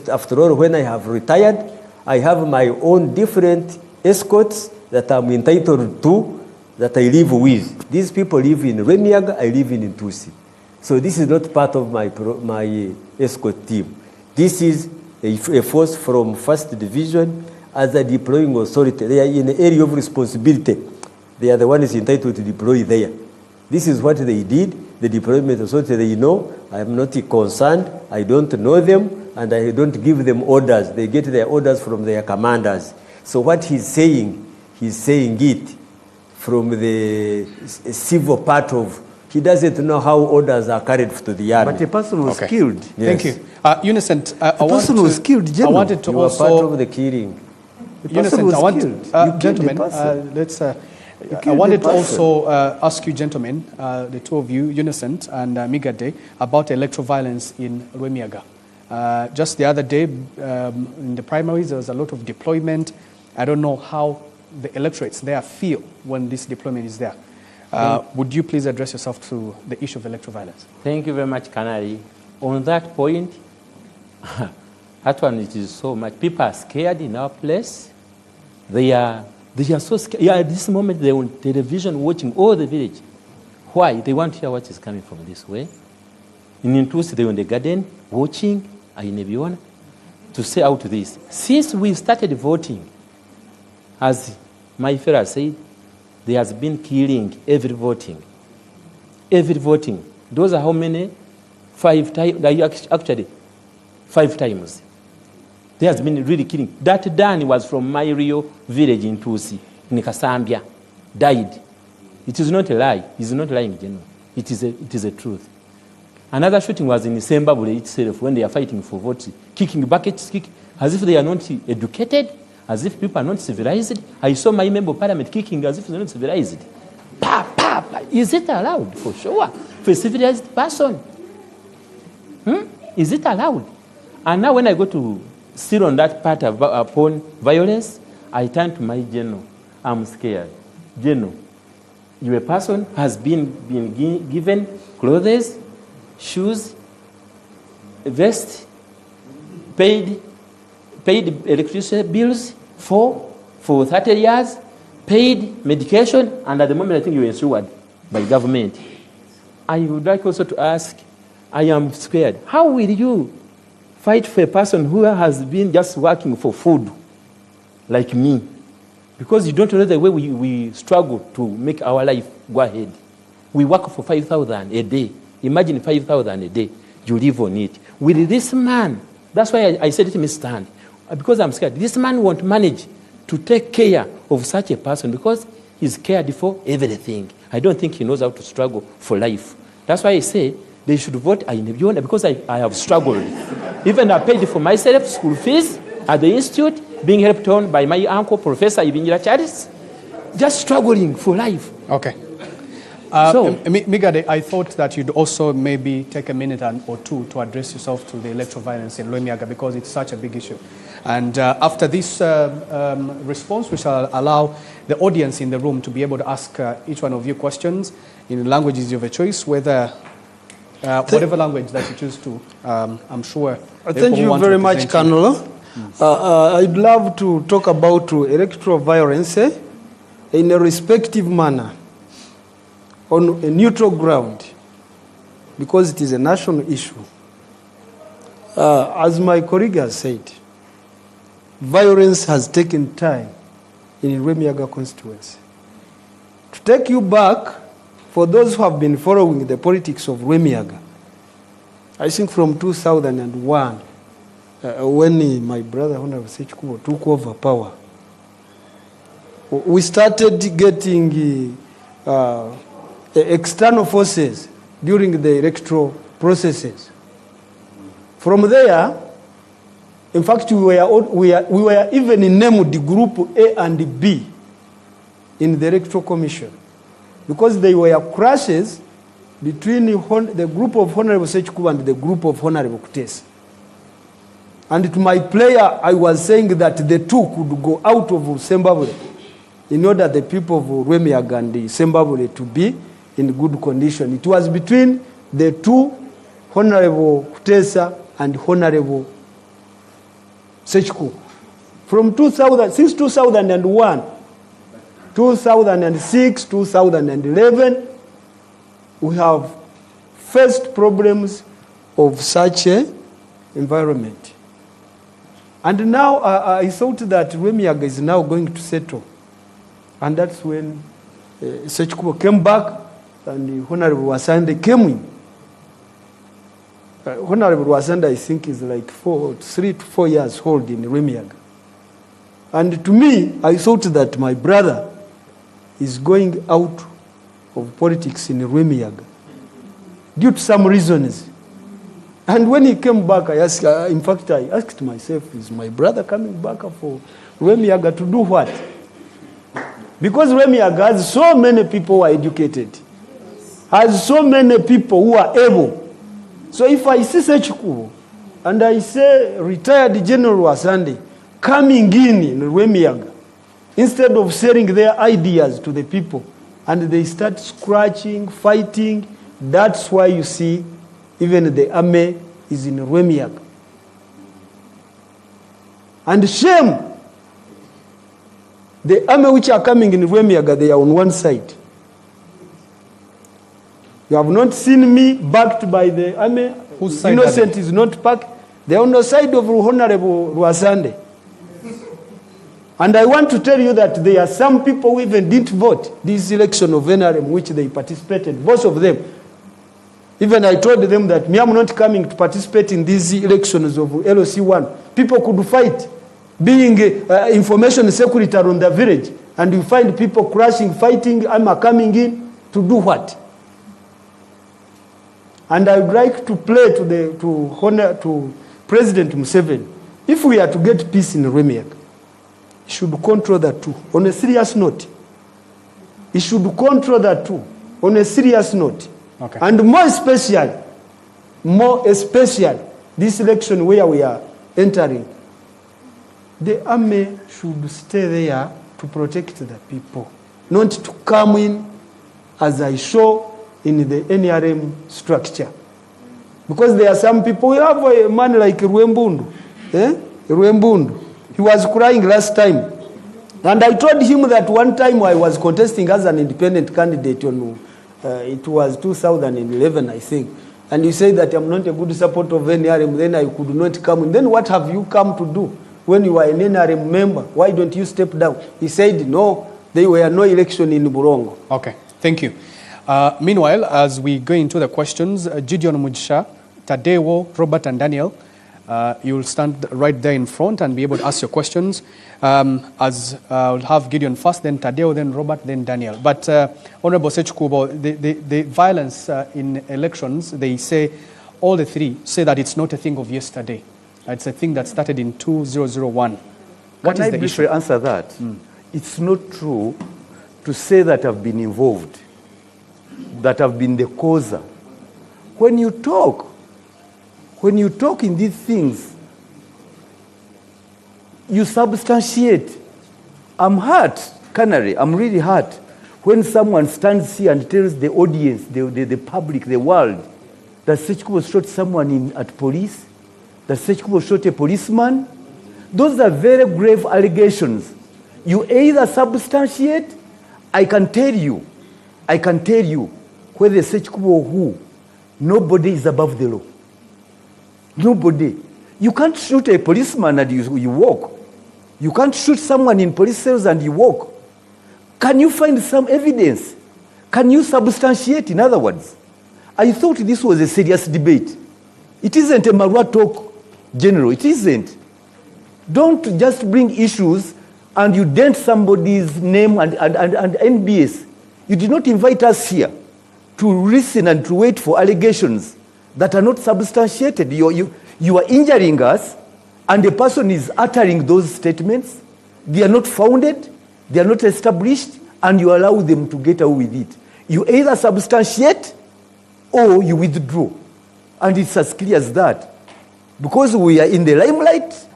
After all, when I have retired, I have my own different escorts that I'm entitled to, that I live with. These people live in Rwemiyaga, I live in Tutsi. So this is not part of my escort team. This is a force from 1st Division as a deploying authority. They are in the area of responsibility They are the ones entitled to deploy there. This is what they did. The deployment authority, they know. I am not concerned. I don't know them, and I don't give them orders. They get their orders from their commanders. So what he's saying it from the civil part of, he doesn't know how orders are carried to the army. But a person was Okay. killed. Thank you. Unicent, I person was killed, I General. wanted to You are part also... of the killing. The person Unicent, was I want, killed. You killed gentlemen, the person. let's... I killed wanted the to person. also ask you, gentlemen, the two of you, Unicent and Migade, about electoral violence in Rwemiaga. Just the other day, in the primaries, there was a lot of deployment. I don't know how the electorates there feel when this deployment is there. Would you please address yourself to the issue of electoral violence? Thank you very much, Canary. On that point, that one, it is so much. People are scared in our place. They are so scared. Yeah, at this moment, they're on television watching all the village. Why? They want to hear what is coming from this way. In Ntusi, they're in the garden watching, to say out this. Since we started voting, as my fellow said, there has been killing every voting. Every voting. Those are how many? 5 times. Actually, 5 times. There has been really killing. That Dan was from my Rio village in Tusi, in Kasambia, died. It is not a lie. It's not lying, General. It is a truth. Another shooting was in Zimbabwe itself when they are fighting for votes, kicking buckets, as if they are not educated, as if people are not civilized. I saw my member of parliament kicking as if they're not civilized. Pa, pa, pa. Is it allowed? For sure. For a civilized person. Is it allowed? And now when I go to still on that part upon violence, I turn to my general. I'm scared. General, you a person has been given clothes, shoes, vest, paid electricity bills for 30 years, paid medication, and at the moment I think you're insured by government. I would like also to ask, I am scared. How will you fight for a person who has been just working for food, like me? Because you don't know the way we struggle to make our life go ahead. We work for 5,000 a day. Imagine 5,000 a day. You live on it. With this man, that's why I said let me stand. Because I'm scared. This man won't manage to take care of such a person because he's cared for everything. I don't think he knows how to struggle for life. That's why I say they should vote Ainebiyona because I have struggled. Even I paid for myself school fees at the institute, being helped on by my uncle, Professor Ibingira Charles, just struggling for life. Okay. Migade, I thought that you'd also maybe take a minute or two to address yourself to the electoral violence in Rwemiaga because it's such a big issue. And after this response, we shall allow the audience in the room to be able to ask each one of you questions in languages of your choice, whether whatever language that you choose to. I'm sure. Thank you very much, Colonel. I'd love to talk about electoral violence in a respective manner, on a neutral ground, because it is a national issue. As my colleague has said, violence has taken time in Rwemiaga constituency. To take you back, for those who have been following the politics of Rwemiaga, I think from 2001, when my brother Hon Ssekikubo took over power, we started getting external forces during the electoral processes. From there, in fact, we were even named Group A and B in the Electoral Commission because they were clashes between the group of Honorable Ssekikubo and the group of Honorable Kutesa. And to my player, I was saying that the two could go out of Zimbabwe in order the people of Rwemiaga and Zimbabwe to be in good condition. It was between the two, Honorable Kutesa and Honorable Ssekikubo. From 2000, since 2001, 2006, 2011, we have faced problems of such an environment. And now I thought that Rwemiaga is now going to settle. And that's when Ssekikubo came back and Honorable Rwashande came in. Honorable Rwashande, I think, is like 3 to 4 years old in Rwemiyaga. And to me, I thought that my brother is going out of politics in Rwemiyaga due to some reasons. And when he came back, I asked, in fact, I asked myself, is my brother coming back for Rwemiyaga to do what? Because Rwemiyaga has so many people who are educated, has so many people who are able. So if I see Ssekikubo and I say retired General Rwashande coming in Rwemiyaga, instead of sharing their ideas to the people, and they start scratching, fighting, that's why you see even the army is in Rwemiyaga. And shame, the army which are coming in Rwemiyaga, they are on one side. You have not seen me backed by the army. Whose side Innocent is not backed. They are on the side of Honorable Rwashande. And I want to tell you that there are some people who even didn't vote this election of NRM which they participated, both of them. Even I told them that me, I'm not coming to participate in these elections of LOC1. People could fight, being information secretary on the village, and you find people crashing, fighting, I'm coming in to do what? And I would like to play to President Museveni. If we are to get peace in Rwemiyaga, he should control that too, on a serious note. He should control that too, on a serious note. Okay. And more especially, this election where we are entering, the army should stay there to protect the people, not to come in as I show in the NRM structure. Because there are some people, we have a man like Rwembundu. Rwembundu. He was crying last time. And I told him that one time I was contesting as an independent candidate on, it was 2011, I think. And he said that I'm not a good supporter of NRM, then I could not come. And then what have you come to do when you are an NRM member? Why don't you step down? He said, no, there were no election in Burongo. Okay, thank you. Meanwhile, as we go into the questions, Gideon Mujisha, Tadewo, Robert, and Daniel, you'll stand right there in front and be able to ask your questions. As I'll have Gideon first, then Tadewo, then Robert, then Daniel. But Honorable Ssekikubo, the violence in elections, they say, all the three say that it's not a thing of yesterday. It's a thing that started in 2001. What is the issue? Can I answer that? It's not true to say that I've been involved, that I've been the causer. When you talk in these things, you substantiate. I'm hurt, Canary, I'm really hurt when someone stands here and tells the audience, the public, the world, that Ssekikubo shot someone at police, that Ssekikubo shot a policeman. Those are very grave allegations. You either substantiate, I can tell you, whether Ssekikubo who, nobody is above the law. Nobody. You can't shoot a policeman and you walk. You can't shoot someone in police cells and you walk. Can you find some evidence? Can you substantiate, in other words? I thought this was a serious debate. It isn't a Marwa talk, General. It isn't. Don't just bring issues and you dent somebody's name and NBS. You did not invite us here to listen and to wait for allegations that are not substantiated. You are injuring us, and the person is uttering those statements. They are not founded, they are not established, and you allow them to get away with it. You either substantiate or you withdraw. And it's as clear as that. Because we are in the limelight,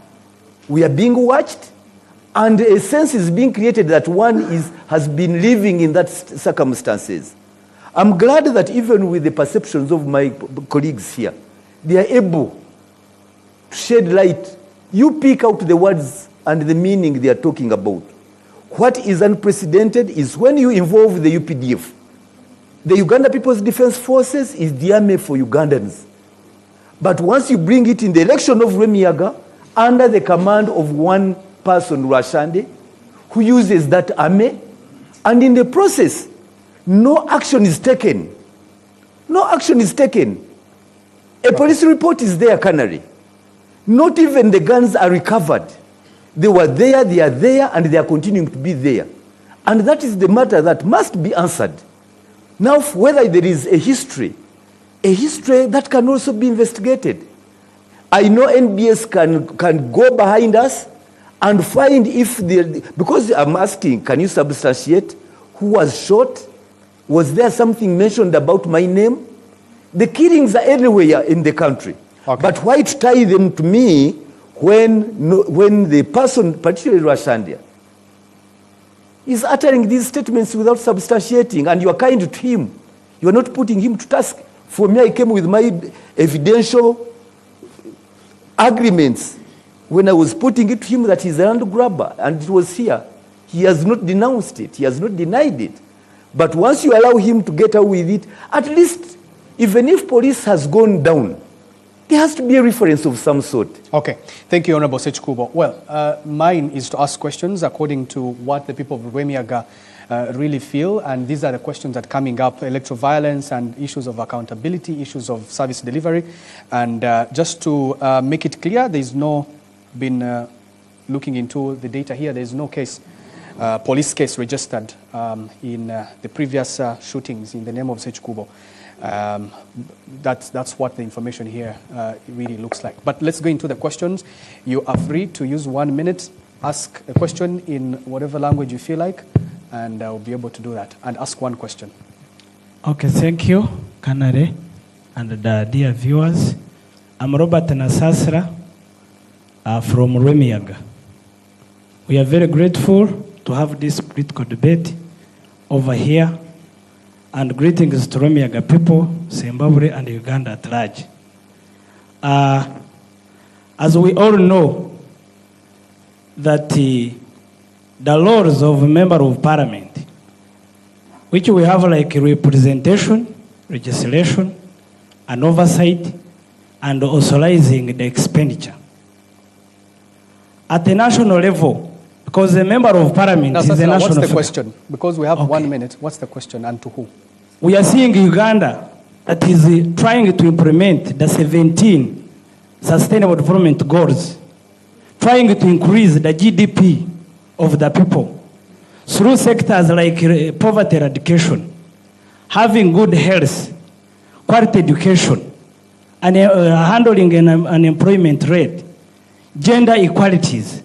we are being watched, and a sense is being created that one has been living in that circumstances. I'm glad that even with the perceptions of my colleagues here, they are able to shed light. You pick out the words and the meaning they are talking about. What is unprecedented is when you involve the UPDF. The Uganda People's Defense Forces is the army for Ugandans. But once you bring it in the election of Rwemiyaga, under the command of one person, Rwashande, who uses that army, and in the process, No action is taken. No action is taken. A police report is there, Canary. Not even the guns are recovered. They were there, they are there, and they are continuing to be there. And that is the matter that must be answered. Now, whether there is a history that can also be investigated. I know NBS can go behind us and find if because I'm asking, can you substantiate who was shot? Was there something mentioned about my name? The killings are everywhere in the country. Okay. But why to tie them to me when the person, particularly Rwashande, is uttering these statements without substantiating, and you are kind to him? You are not putting him to task. For me, I came with my evidential agreements when I was putting it to him that he's a land grabber, and it was here. He has not denounced it. He has not denied it. But once you allow him to get out with it, at least, even if police has gone down, there has to be a reference of some sort. Okay. Thank you, Honorable Ssekikubo. Well, mine is to ask questions according to what the people of Rwemiyaga really feel, and these are the questions that are coming up: electoral violence and issues of accountability, issues of service delivery. And just to make it clear, there's no been looking into the data here. There's no case, police case registered in the previous shootings in the name of Ssekikubo. That's what the information here really looks like. But let's go into the questions. You are free to use 1 minute, ask a question in whatever language you feel like, and I'll be able to do that. And ask one question. Okay, thank you, Kanare, and the dear viewers. I'm Robert Nasasra from Rwemiyaga. We are very grateful to have this political debate over here. And greetings to Rwemiyaga people, Zimbabwe and Uganda at large. As we all know, that the roles of a member of parliament, which we have like representation, legislation, and oversight, and authorizing the expenditure. At the national level, because a member of parliament is a national what's the figure. question? Because we have Okay. 1 minute. What's the question and to who? We are seeing Uganda that is trying to implement the 17 Sustainable Development Goals, trying to increase the GDP of the people through sectors like poverty eradication, having good health, quality education, and handling an unemployment rate, gender equalities,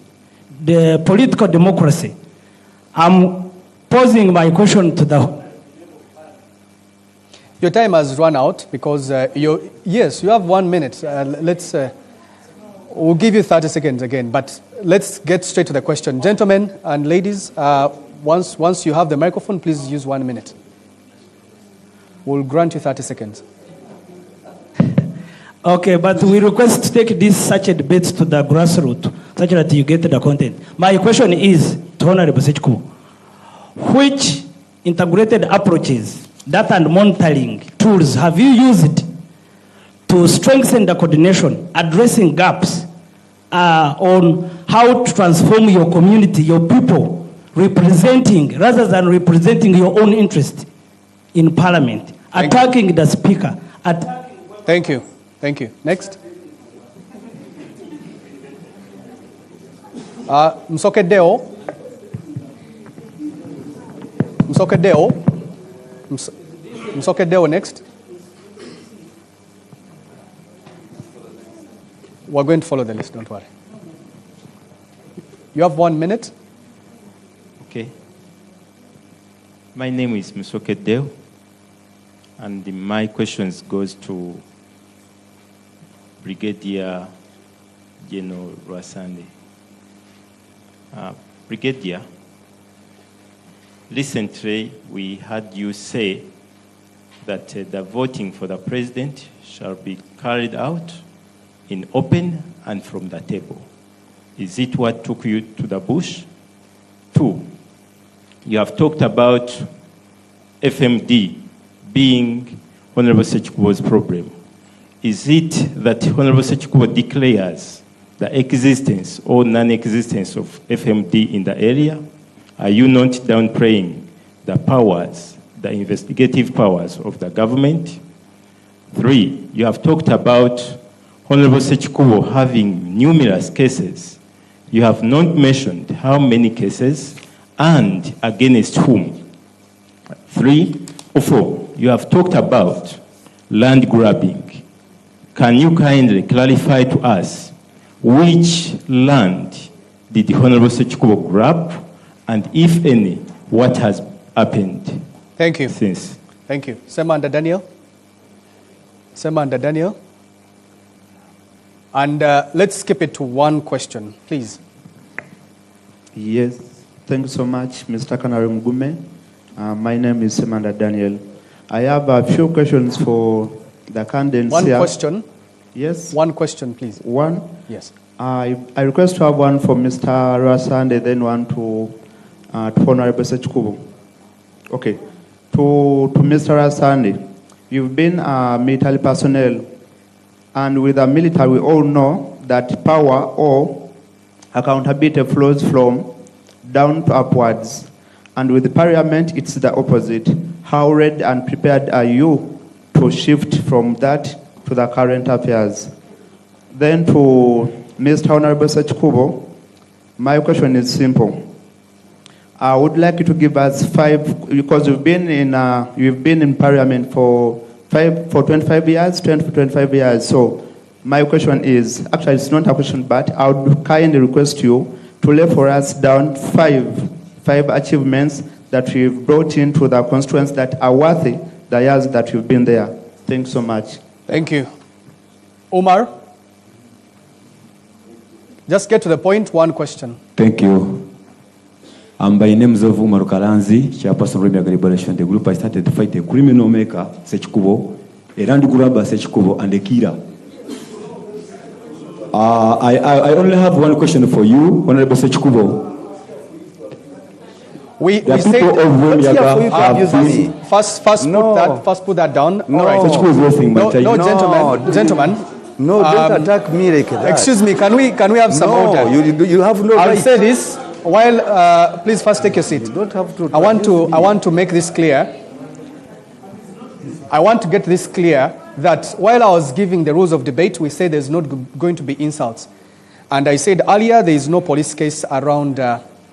the political democracy. I'm posing my question to the... Your time has run out because yes, you have 1 minute. We'll give you 30 seconds again, but let's get straight to the question. Gentlemen and ladies, once you have the microphone, please use 1 minute. We'll grant you 30 seconds. Okay, but we request to take this such a debate to the grassroots, such that you get the content. My question is to Honorable Ssekikubo, which integrated approaches, data and monitoring tools have you used to strengthen the coordination, addressing gaps on how to transform your community, your people, representing, rather than representing your own interest in parliament, attacking the speaker. Thank you. Thank you. Next. Msokedeo. Msokedeo next. We're going to follow the list, don't worry. You have 1 minute. Okay. My name is Msokedeo, and my questions goes to Brigadier General Rwashande. Brigadier, recently we heard you say that the voting for the president shall be carried out in open and from the table. Is it what took you to the bush? 2, you have talked about FMD being Honorable Ssekikubo's problem. Is it that Honorable Ssekikubo declares the existence or non-existence of FMD in the area? Are you not downplaying the powers the investigative powers of the government. 3, you have talked about Honorable Ssekikubo having numerous cases. You have not mentioned how many cases and against whom. 3 or 4, you have talked about land grabbing. Can you kindly clarify to us which land did the Honorable Ssekikubo grab, and if any, what has happened? Thank you. Since. Thank you. Semanda Daniel. Semanda Daniel. And let's keep it to one question, please. Yes, thank you so much, Mr. Kanari Mugume. My name is Semanda Daniel. I have a few questions for the candidates One here. question. Yes. One question, please. One. Yes. I request to have one for Mr. Rwashande, then one to Honorable Ssekikubo. Okay. To Mr. Rwashande, you've been a military personnel, and with the military, we all know that power or accountability flows from down to upwards. And with the parliament, it's the opposite. How ready and prepared are you to shift from that to the current affairs? Then to Mr. Honorable Ssekikubo, my question is simple. I would like you to give us 5, because you've been in parliament for 25 years, 20 to 25 years. So my question is, actually it's not a question, but I would kindly request you to lay for us down 5 achievements that we've brought into the constituents that are worthy the years that you've been there. Thanks so much. Thank you. Omar? Just get to the point, one question. Thank you. By names of Umar Kalanzi, chairperson of Rwemiyaga Liberation the Group, I started to fight a criminal maker, Ssekikubo, a land grabber, Ssekikubo, and a killer. I only have one question for you, Honorable Ssekikubo. We The said, people of Rwemiyaga have been... First put that down. No. All right. Ssekikubo is listening, but No, No. gentlemen. No, don't attack me like that. Excuse me, can we have some order? No, you have no I'll right. say this while, please first take your seat. You don't have to. I want to make this clear. I want to get this clear that while I was giving the rules of debate, we said there's not going to be insults. And I said earlier there is no police case around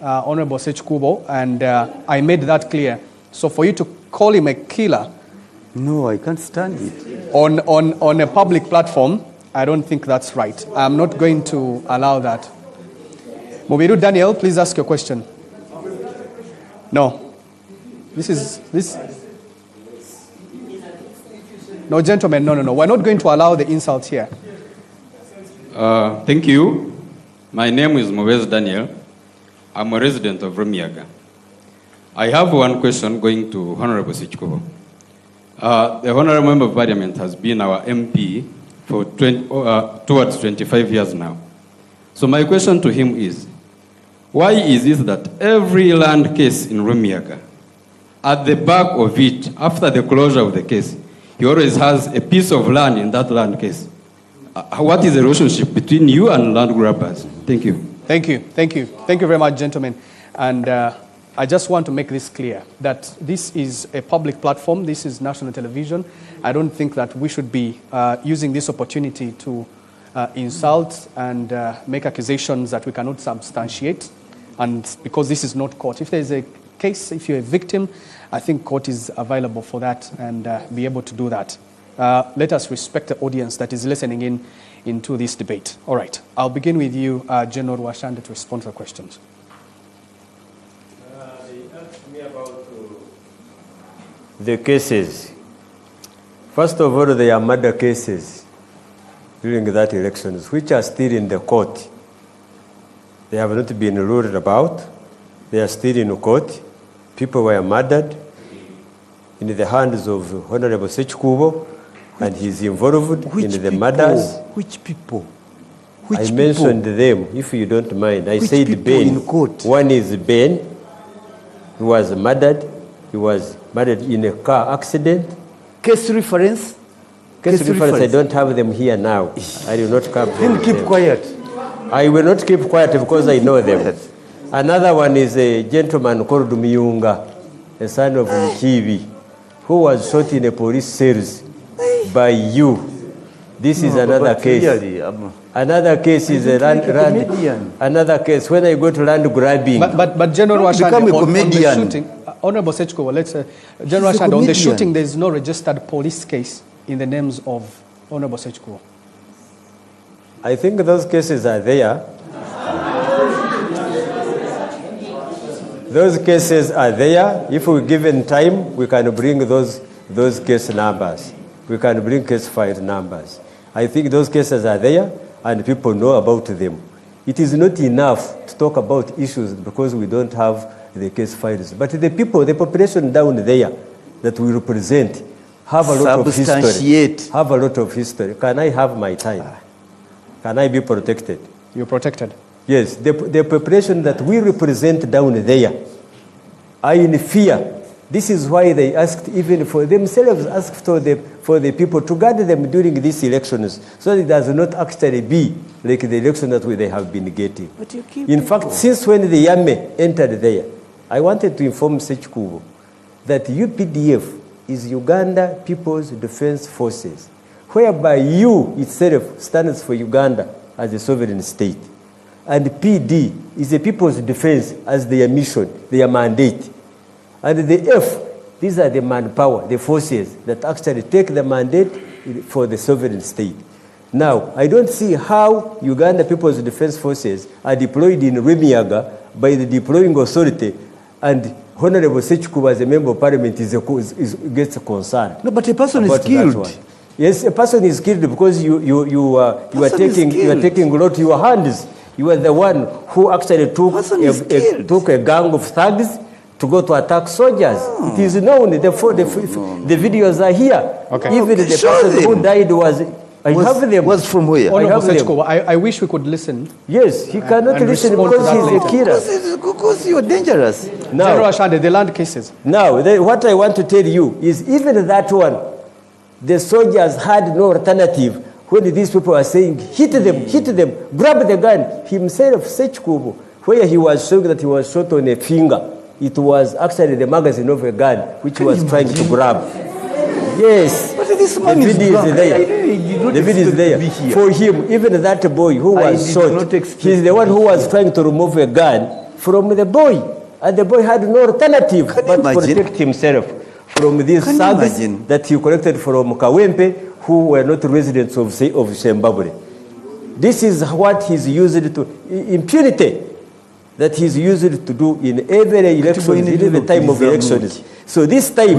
Honorable Ssekikubo, and I made that clear. So for you to call him a killer No, I can't stand it. on a public platform, I don't think that's right. I'm not going to allow that. Mubiru Daniel, please ask your question. No. This. No, gentlemen, no. We're not going to allow the insults here. Thank you. My name is Mubiru Daniel. I'm a resident of Rwemiyaga. I have one question going to Honorable Ssekikubo. The Honorable Member of Parliament has been our MP for towards 25 years now. So my question to him is, why is it that every land case in Rwemiyaga, at the back of it, after the closure of the case, he always has a piece of land in that land case? What is the relationship between you and land grabbers? Thank you. Thank you. Thank you. Thank you very much, gentlemen. And I just want to make this clear, that this is a public platform. This is national television. I don't think that we should be using this opportunity to insult and make accusations that we cannot substantiate. And because this is not court. If there's a case, if you're a victim, I think court is available for that and be able to do that. Let us respect the audience that is listening into this debate. All right. I'll begin with you, General Rwashande, to respond to the questions. They asked me about the cases. First of all, there are murder cases during that elections, which are still in the court. They have not been ruled about. They are still in court. People were murdered in the hands of Honorable Ssekikubo, and he's involved in the murders. Which people? I mentioned them, if you don't mind. I Which said people Ben. in court? One is Ben, who was murdered. He was murdered in a car accident. Case reference? Case reference, I don't have them here now. I will not come. Then keep quiet. I will not keep quiet because I know them. Another one is a gentleman called Miyunga, a son of Mkivi. who was shot in a police cells by you. This is another case. Really, Another case is a land. Another case when I go to land grabbing. But General Rwashande, become a on the comedian. shooting, Honorable Ssekikubo, let's General He's a Rwashande, on the comedian. shooting, there is no registered police case in the names of Honorable Ssekikubo. I think those cases are there. Those cases are there. If we're given time, we can bring those case numbers. We can bring case file numbers. I think those cases are there and people know about them. It is not enough to talk about issues because we don't have the case files. But the people, the population down there that we represent have a lot of history. Substantiate. Have a lot of history. Can I have my time? Can I be protected? You're protected. Yes, the population that we represent down there are in fear. This is why they asked, even for themselves, asked for the people to guard them during these elections, so that it does not actually be like the election that they have been getting. In fact, since when the Yame entered there, I wanted to inform Ssekikubo that UPDF is Uganda People's Defense Forces, whereby U itself stands for Uganda as a sovereign state. And PD is the People's Defense as their mission, their mandate. And the F, these are the manpower, the forces that actually take the mandate for the sovereign state. Now, I don't see how Uganda People's Defense Forces are deployed in Rwemiyaga by the deploying authority, and Honorable Ssekikubo as a member of parliament gets concerned. No, but a person is killed. Yes, a person is killed because you are taking a lot to your hands. You are the one who actually took a gang of thugs to go to attack soldiers. It is known. The videos are here. Okay. Even the person who died was from where? Honorable Ssekikubo, I wish we could listen. Yes, he cannot and listen respond to because that he's a later. killer. Because you're dangerous. General Rwashande, the land cases. Now, what I want to tell you is even that one, the soldiers had no alternative when these people are saying, hit them, grab the gun. Himself, Ssekikubo, where he was showing that he was shot on a finger, it was actually the magazine of a gun which he was trying to grab. Yes, But this the man is video is drunk. there. The video is there. For him, even that boy who was did shot, not expect he's the one who was trying to remove a gun from the boy. And the boy had no alternative Can you but to imagine? protect himself from these Can you thugs imagine? that he collected from Kawempe, who were not residents of Zimbabwe. This is what he's used to, impunity that he's used to do in every election, in every time of elections. So this time,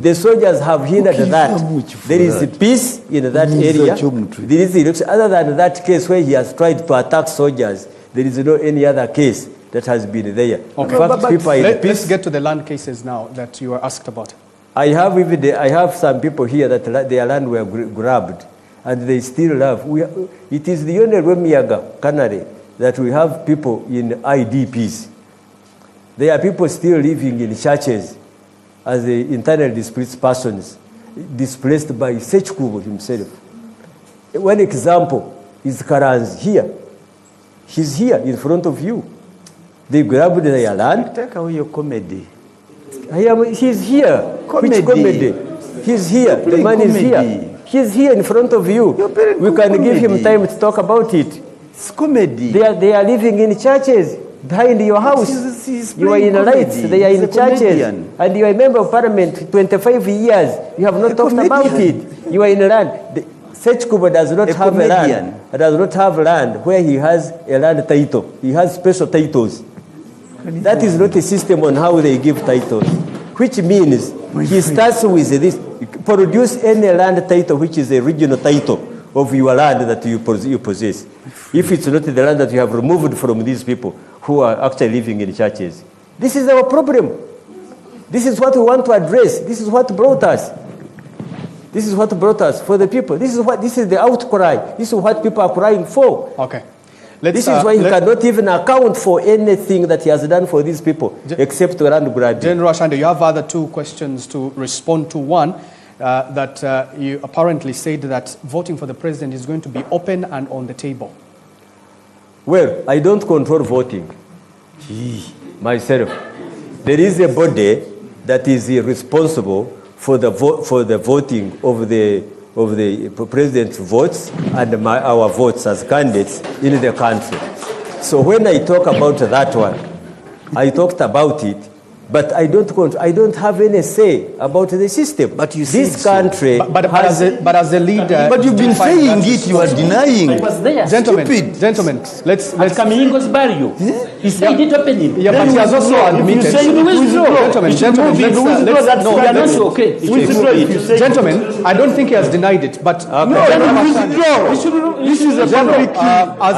the soldiers have hindered that. There is peace in that area. There is election. Other than that case where he has tried to attack soldiers, there is no any other case that has been there. Okay. In fact, people are in Let's peace. get to the land cases now that you were asked about. I have some people here that their land were grabbed, and they still have. It is the only Rwemiyaga cannery that we have people in IDPs. There are people still living in churches as the internally displaced persons, displaced by Ssekikubo himself. One example is Karanzi here. He's here in front of you. They grabbed their land. Take away your comedy. He's here. Comedy. Which comedy? He's here. The man is here. comedy. He's here in front of you. You're playing We can give him comedy. time to talk about it. It's comedy. They are living in churches behind your house. He's You are playing in lights. comedy. They are He's in a churches. comedian. And you are a member of parliament 25 years. You have not talked about comedian. it. You are in land. Ssekikubo does not A have a land. comedian. Does not have land where he has a land title. He has special titles. That is not a system on how they give titles. Which means he starts with this. Produce any land title which is a regional title of your land that you possess. If it's not the land that you have removed from these people who are actually living in churches. This is our problem. This is what we want to address. This is what brought us. This is what brought us for the people. This is the outcry. This is what people are crying for. Okay. This is why he cannot even account for anything that he has done for these people except to land grabbing. General Rwashande, you have other two questions to respond to. One, that you apparently said that voting for the president is going to be open and on the table. Well, I don't control voting myself. There is a body that is responsible for the voting of the president's votes and our votes as candidates in the country. So when I talk about that one, I talked about it, but I don't have any say about the system. But you this country but as a leader, but you've been saying it, you are denying. I was there. Gentlemen, let's At Kamingo's barrio. He said it openly. Yeah, but he has also admitted. Gentlemen, I don't think he has denied it, but This is a public. as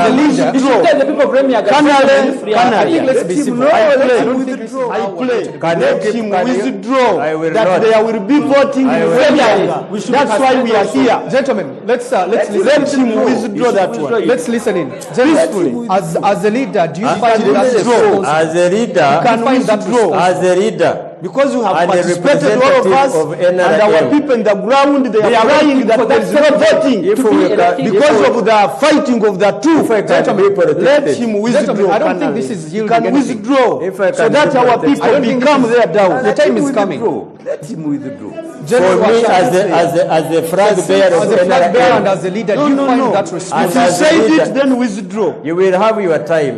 the leader, You should tell the people of Rwemiyaga. I think let's be civil. I don't think this is I how we're play. going to be. Let him withdraw. I will That not. there will be voting in Rwemiyaga. That's why we are here. Gentlemen, let's Let listen. him withdraw that one. Let's listen in. Peacefully. As a leader, do you find that withdraw. as a leader, Can withdraw. as a leader, Because you have And a participated, all of us, representative of and our NRM. people in the ground, they are crying that there is no voting If we can- because of the fighting of the two. Let him withdraw. Gentlemen, I don't think this is He yielding can anything. withdraw If I so can that be our protected. people I don't think become this their down. The time is coming. Let him withdraw. for me as the flag bearer of As a flag bearer and NRM, as a leader, No, do you no, find no. that If responsible? you as a said leader- it, then withdraw. you will have your time.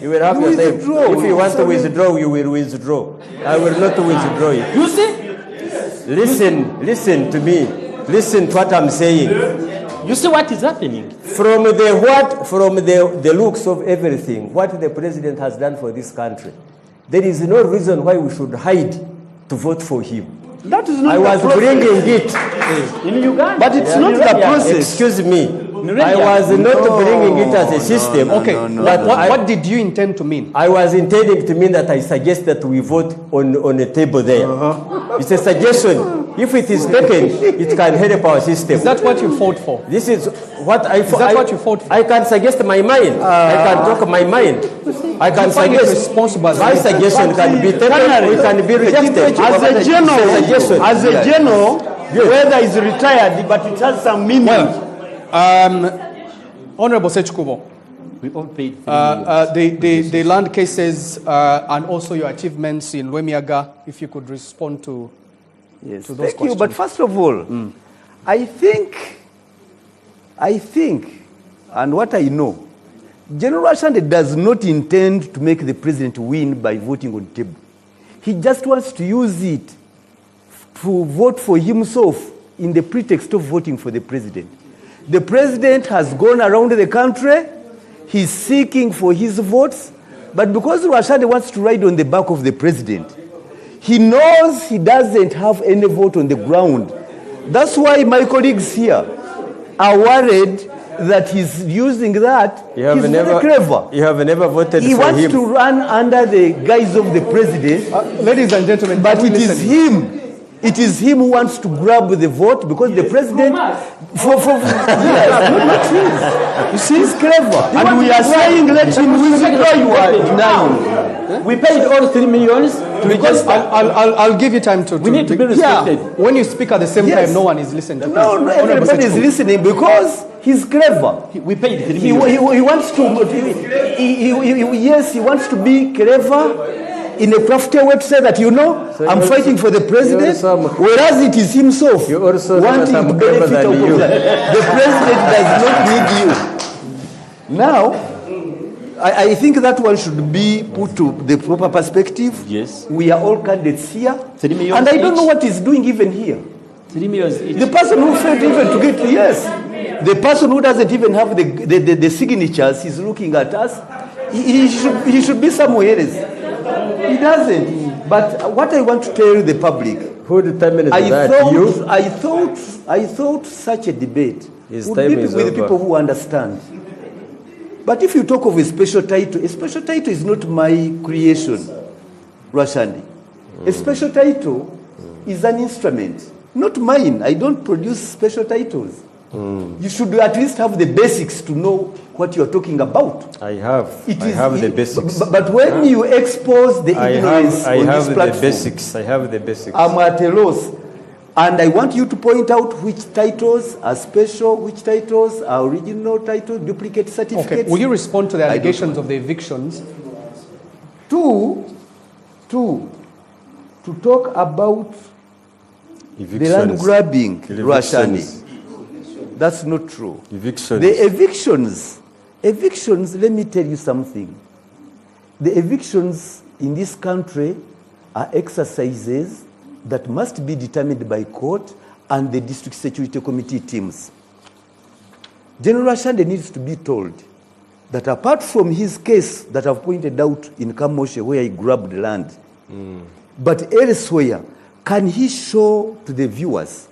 You will have your time. Withdraw. If you want to withdraw, you will withdraw. I will not withdraw it. You see? Listen to me. Listen to what I'm saying. You see what is happening? From the looks of everything, what the president has done for this country, there is no reason why we should hide to vote for him. That is not I was the process. bringing it. In Uganda. But it's not the process. Excuse me. I was not bringing it as a system. Okay, But what did you intend to mean? I was intending to mean that I suggest that we vote on a table there. It's a suggestion. If it is taken, it can help our system. Is that what you fought for? This is what I Is that what you fought for? I can suggest my mind. I can talk my mind. I can find it suggest. responsible as a My leader? suggestion can be taken or it can be rejected. As a general, whether is retired, but it has some meaning. Honorable Ssekikubo, We all paid 3 million. the land cases and also your achievements in Rwemiyaga, if you could respond to Yes, those thank you. But questions. first of all, I think, and what I know, General Rwashande does not intend to make the president win by voting on table. He just wants to use it to vote for himself in the pretext of voting for the president. The president has gone around the country, he's seeking for his votes, but because Rwashande wants to ride on the back of the president, he knows he doesn't have any vote on the ground. That's why my colleagues here are worried that he's using that. He's very clever. You have never voted He for wants him. to run under the guise of the president, ladies and gentlemen, but it is listen. him. It is him who wants to grab the vote because the president. You see, he's clever. And we are saying let him withdraw. You are denying. We paid all 3 million because I'll give you time to. we need to be respected. When you speak at the same Yes. time, no one is listening to No, you. everybody is listening because he's clever. We paid 3 He million. wants to. Yes, he wants to be clever in a crafty way to say that I'm fighting for the president, whereas it is himself You also know wanting that I'm to clever benefit than out you. of that. The president does not need you. Now, I think that one should be put to the proper perspective. Yes. We are all candidates here, 3 million and I don't know each. what he's doing even here. 3 million each. The person who failed even to get the person who doesn't even have the signatures is looking at us. He should be somewhere else. He doesn't. But what I want to tell the public, Who determines that? You? I thought such a debate His would time be is with over. people who understand. But if you talk of a special title is not my creation, Rwashande. A special title is an instrument, not mine. I don't produce special titles. You should at least have the basics to know what you're talking about. I have the basics. But when you expose the ignorance I on have this the platform, basics. I have the basics. I'm at a loss. And I want you to point out which titles are special, which titles are original titles, duplicate certificates. Okay. Will you respond to the allegations of the evictions? To talk about the land grabbing, Rwashande. That's not true. Evictions. The evictions, let me tell you something. The evictions in this country are exercises that must be determined by court and the district security committee teams. General Rwashande needs to be told that apart from his case that I've pointed out in Kamoshe where he grabbed land, but elsewhere, can he show to the viewers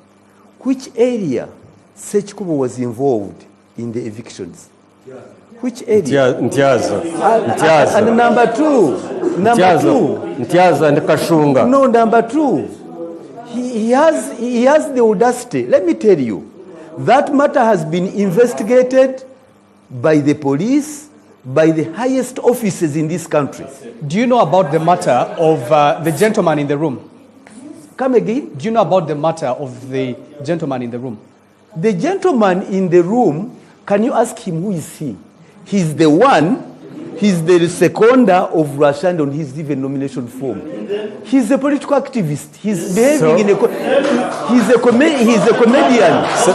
which area Ssekikubo was involved in the evictions? Which area? Ntiazo. And number two. Ntiazo and Kashunga. No, number two. He has the audacity. Let me tell you, that matter has been investigated by the police, by the highest officers in this country. Do you know about the matter of the gentleman in the room? Come again? Do you know about the matter of the gentleman in the room? The gentleman in the room, can you ask him who is he? He's the one, he's the seconder of Rwashande on his even nomination form. He's a political activist. He's behaving in a he's a comedian. So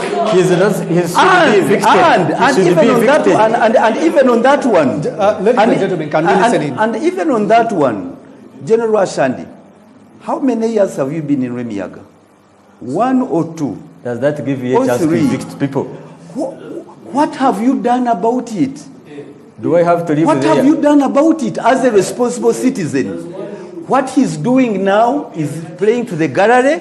and even on that one, ladies and gentlemen, can we listen in? And even on that one, General Rwashande, how many years have you been in Rwemiyaga? 1 or 2? Does that give you a chance to evict people? What have you done about it? Do I have to live What there? have you done about it as a responsible citizen? What he's doing now is playing to the gallery.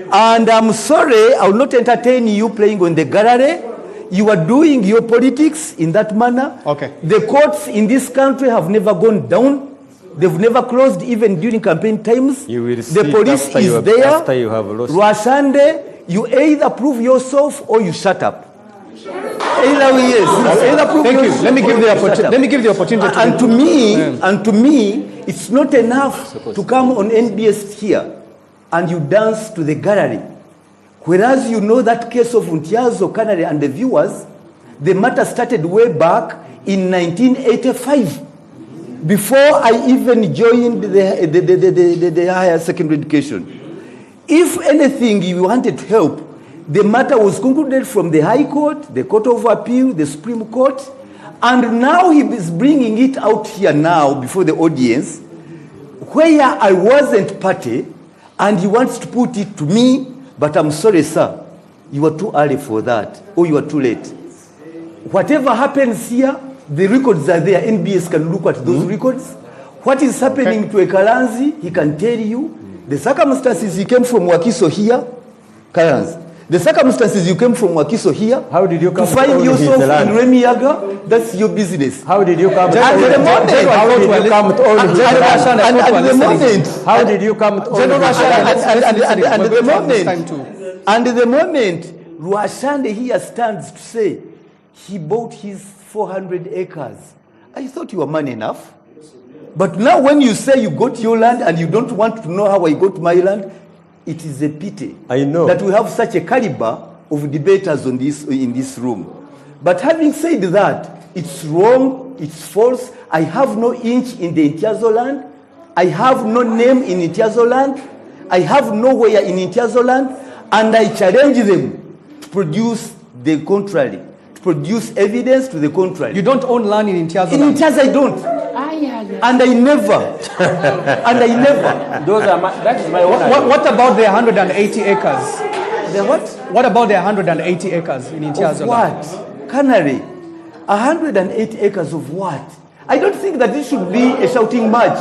And I'm sorry, I will not entertain you playing on the gallery. You are doing your politics in that manner. Okay. The courts in this country have never gone down. They've never closed even during campaign times. You will the police is there. After you have lost. Rwashande, you either prove yourself or you shut up. Either way, yes. Either prove Thank you. yourself Let me give or the you opportunity. shut up. Let me give the opportunity. And to me, it's not enough to come on NBS here and you dance to the gallery. Whereas you know that case of Ntiazo, Canary, and the viewers, the matter started way back in 1985. Before I even joined the higher secondary education. If anything, you wanted help, the matter was concluded from the High Court, the Court of Appeal, the Supreme Court, and now he is bringing it out here now before the audience, where I wasn't party, and he wants to put it to me, but I'm sorry, sir, you are too early for that, or you are too late. Whatever happens here, the records are there. NBS can look at those records. What is happening to a Kalanzi, he can tell you. The circumstances you came from Wakiso here, Kalanzi. The circumstances you came from Wakiso here. How did you come to find yourself in Rwemiyaga? That's your business. How did you come? At the moment, how did you come to own his land? At the moment, how did you come to own his land? And the moment, Rwashande here stands to say he bought his 400 acres. I thought you were man enough. But now when you say you got your land and you don't want to know how I got my land, it is a pity I know that we have such a caliber of debaters in this room. But having said that, it's wrong, it's false. I have no inch in the Ntiazo land. I have no name in Ntiazo land. I have nowhere in Ntiazo land. And I challenge them to produce the contrary, to produce evidence to the contrary. You don't own land in Ntiazo land? In Ntiazo I don't. And I never. That is my what about the 180 acres? The what? What about the 180 acres in Ntiazo land? What? Canary. 180 acres of what? I don't think that this should be a shouting match.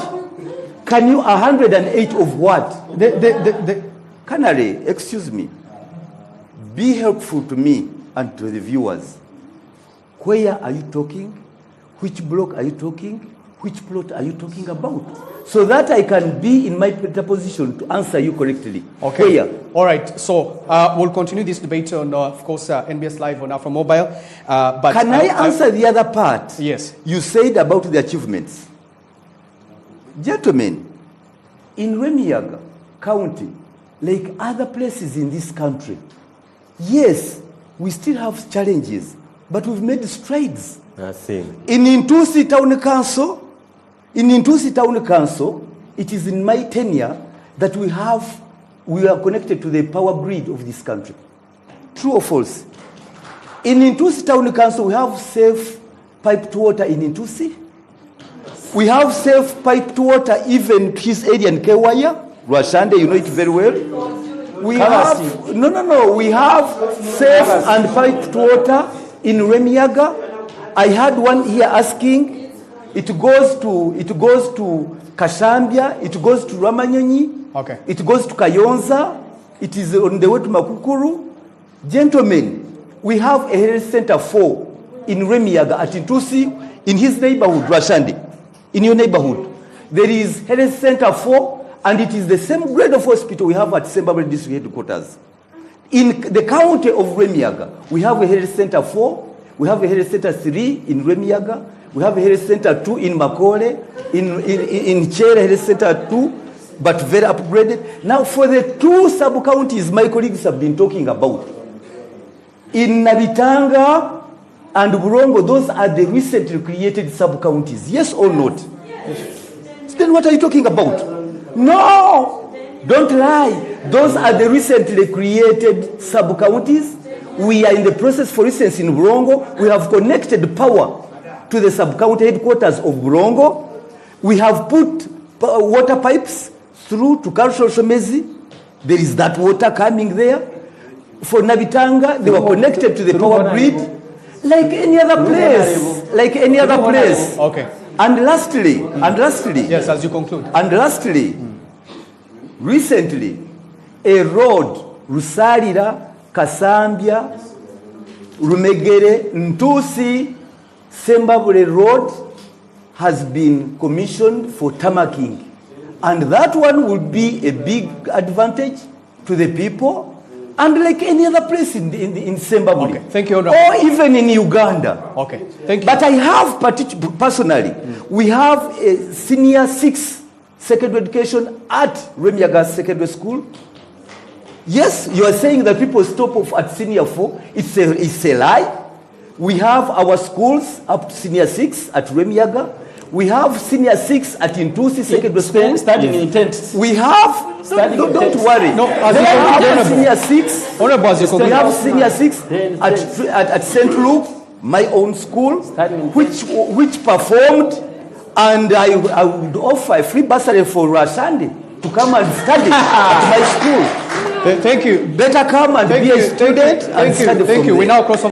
Can you 108 of what? Canary, excuse me. Be helpful to me and to the viewers. Where are you talking? Which block are you talking? Which plot are you talking about? So that I can be in my better position to answer you correctly. Okay. Where? All right. So we'll continue this debate on, of course, NBS Live on Afro Mobile. But can I answer the other part? Yes. You said about the achievements. Gentlemen, in Rwemiyaga County, like other places in this country, yes, we still have challenges, but we've made strides. Nothing. In Ntusi Town Council, it is in my tenure that we have we are connected to the power grid of this country. True or false? In Intusi Town Council, we have safe piped water in Intusi. We have safe piped water even his area in Kewaya, Rwashande, you know it very well. We have, we have safe and piped water in Rwemiyaga. I had one here asking, it goes to Kashambia, it goes to Ramanyonyi, okay. It goes to Kayonza, it is on the way to Makukuru. Gentlemen, we have a health center 4 in Rwemiyaga at Intusi, in his neighborhood, Rwashande, in your neighborhood. There is health center 4, and it is the same grade of hospital we have at Sembabwe district headquarters. In the county of Rwemiyaga, we have a health center 4, we have a health center 3 in Rwemiyaga, we have a health center 2 in Makole, in Chere health center 2, but very upgraded. Now for the 2 sub-counties my colleagues have been talking about, in Nabitanga and Burongo, those are the recently created sub-counties. Yes or not? Yes. Then what are you talking about? No! Don't lie. Those are the recently created sub-counties. We are in the process, for instance, in Burongo, we have connected power to the sub-county headquarters of Burongo. We have put water pipes through to Karushomezi. There is that water coming there. For Nabitanga, they were connected to the power grid like any other place. Like any other place. Okay. And lastly, yes, as you conclude. And lastly, recently, a road, Rusalira, Kasambia, Rumegere, Ntusi, Sembabule Road has been commissioned for tamaking. And that one will be a big advantage to the people. And like any other place in Sembabule. Okay, thank you. Or even in Uganda. Okay, thank you. But I have personally, we have a senior 6 secondary education at Rwemiyaga Secondary School. Yes, you are saying that people stop off at senior 4. It's a lie. We have our schools up to senior 6 at Rwemiyaga. We have senior 6 at Intusi Secondary School. Starting in intent. We have, don't worry. No, we have senior 6. We have senior 6 at St. Luke, my own school, which performed, and I would offer a free bursary for Rwashande to come and study at my school. Thank you. Better come and be a student and study from there. We now cross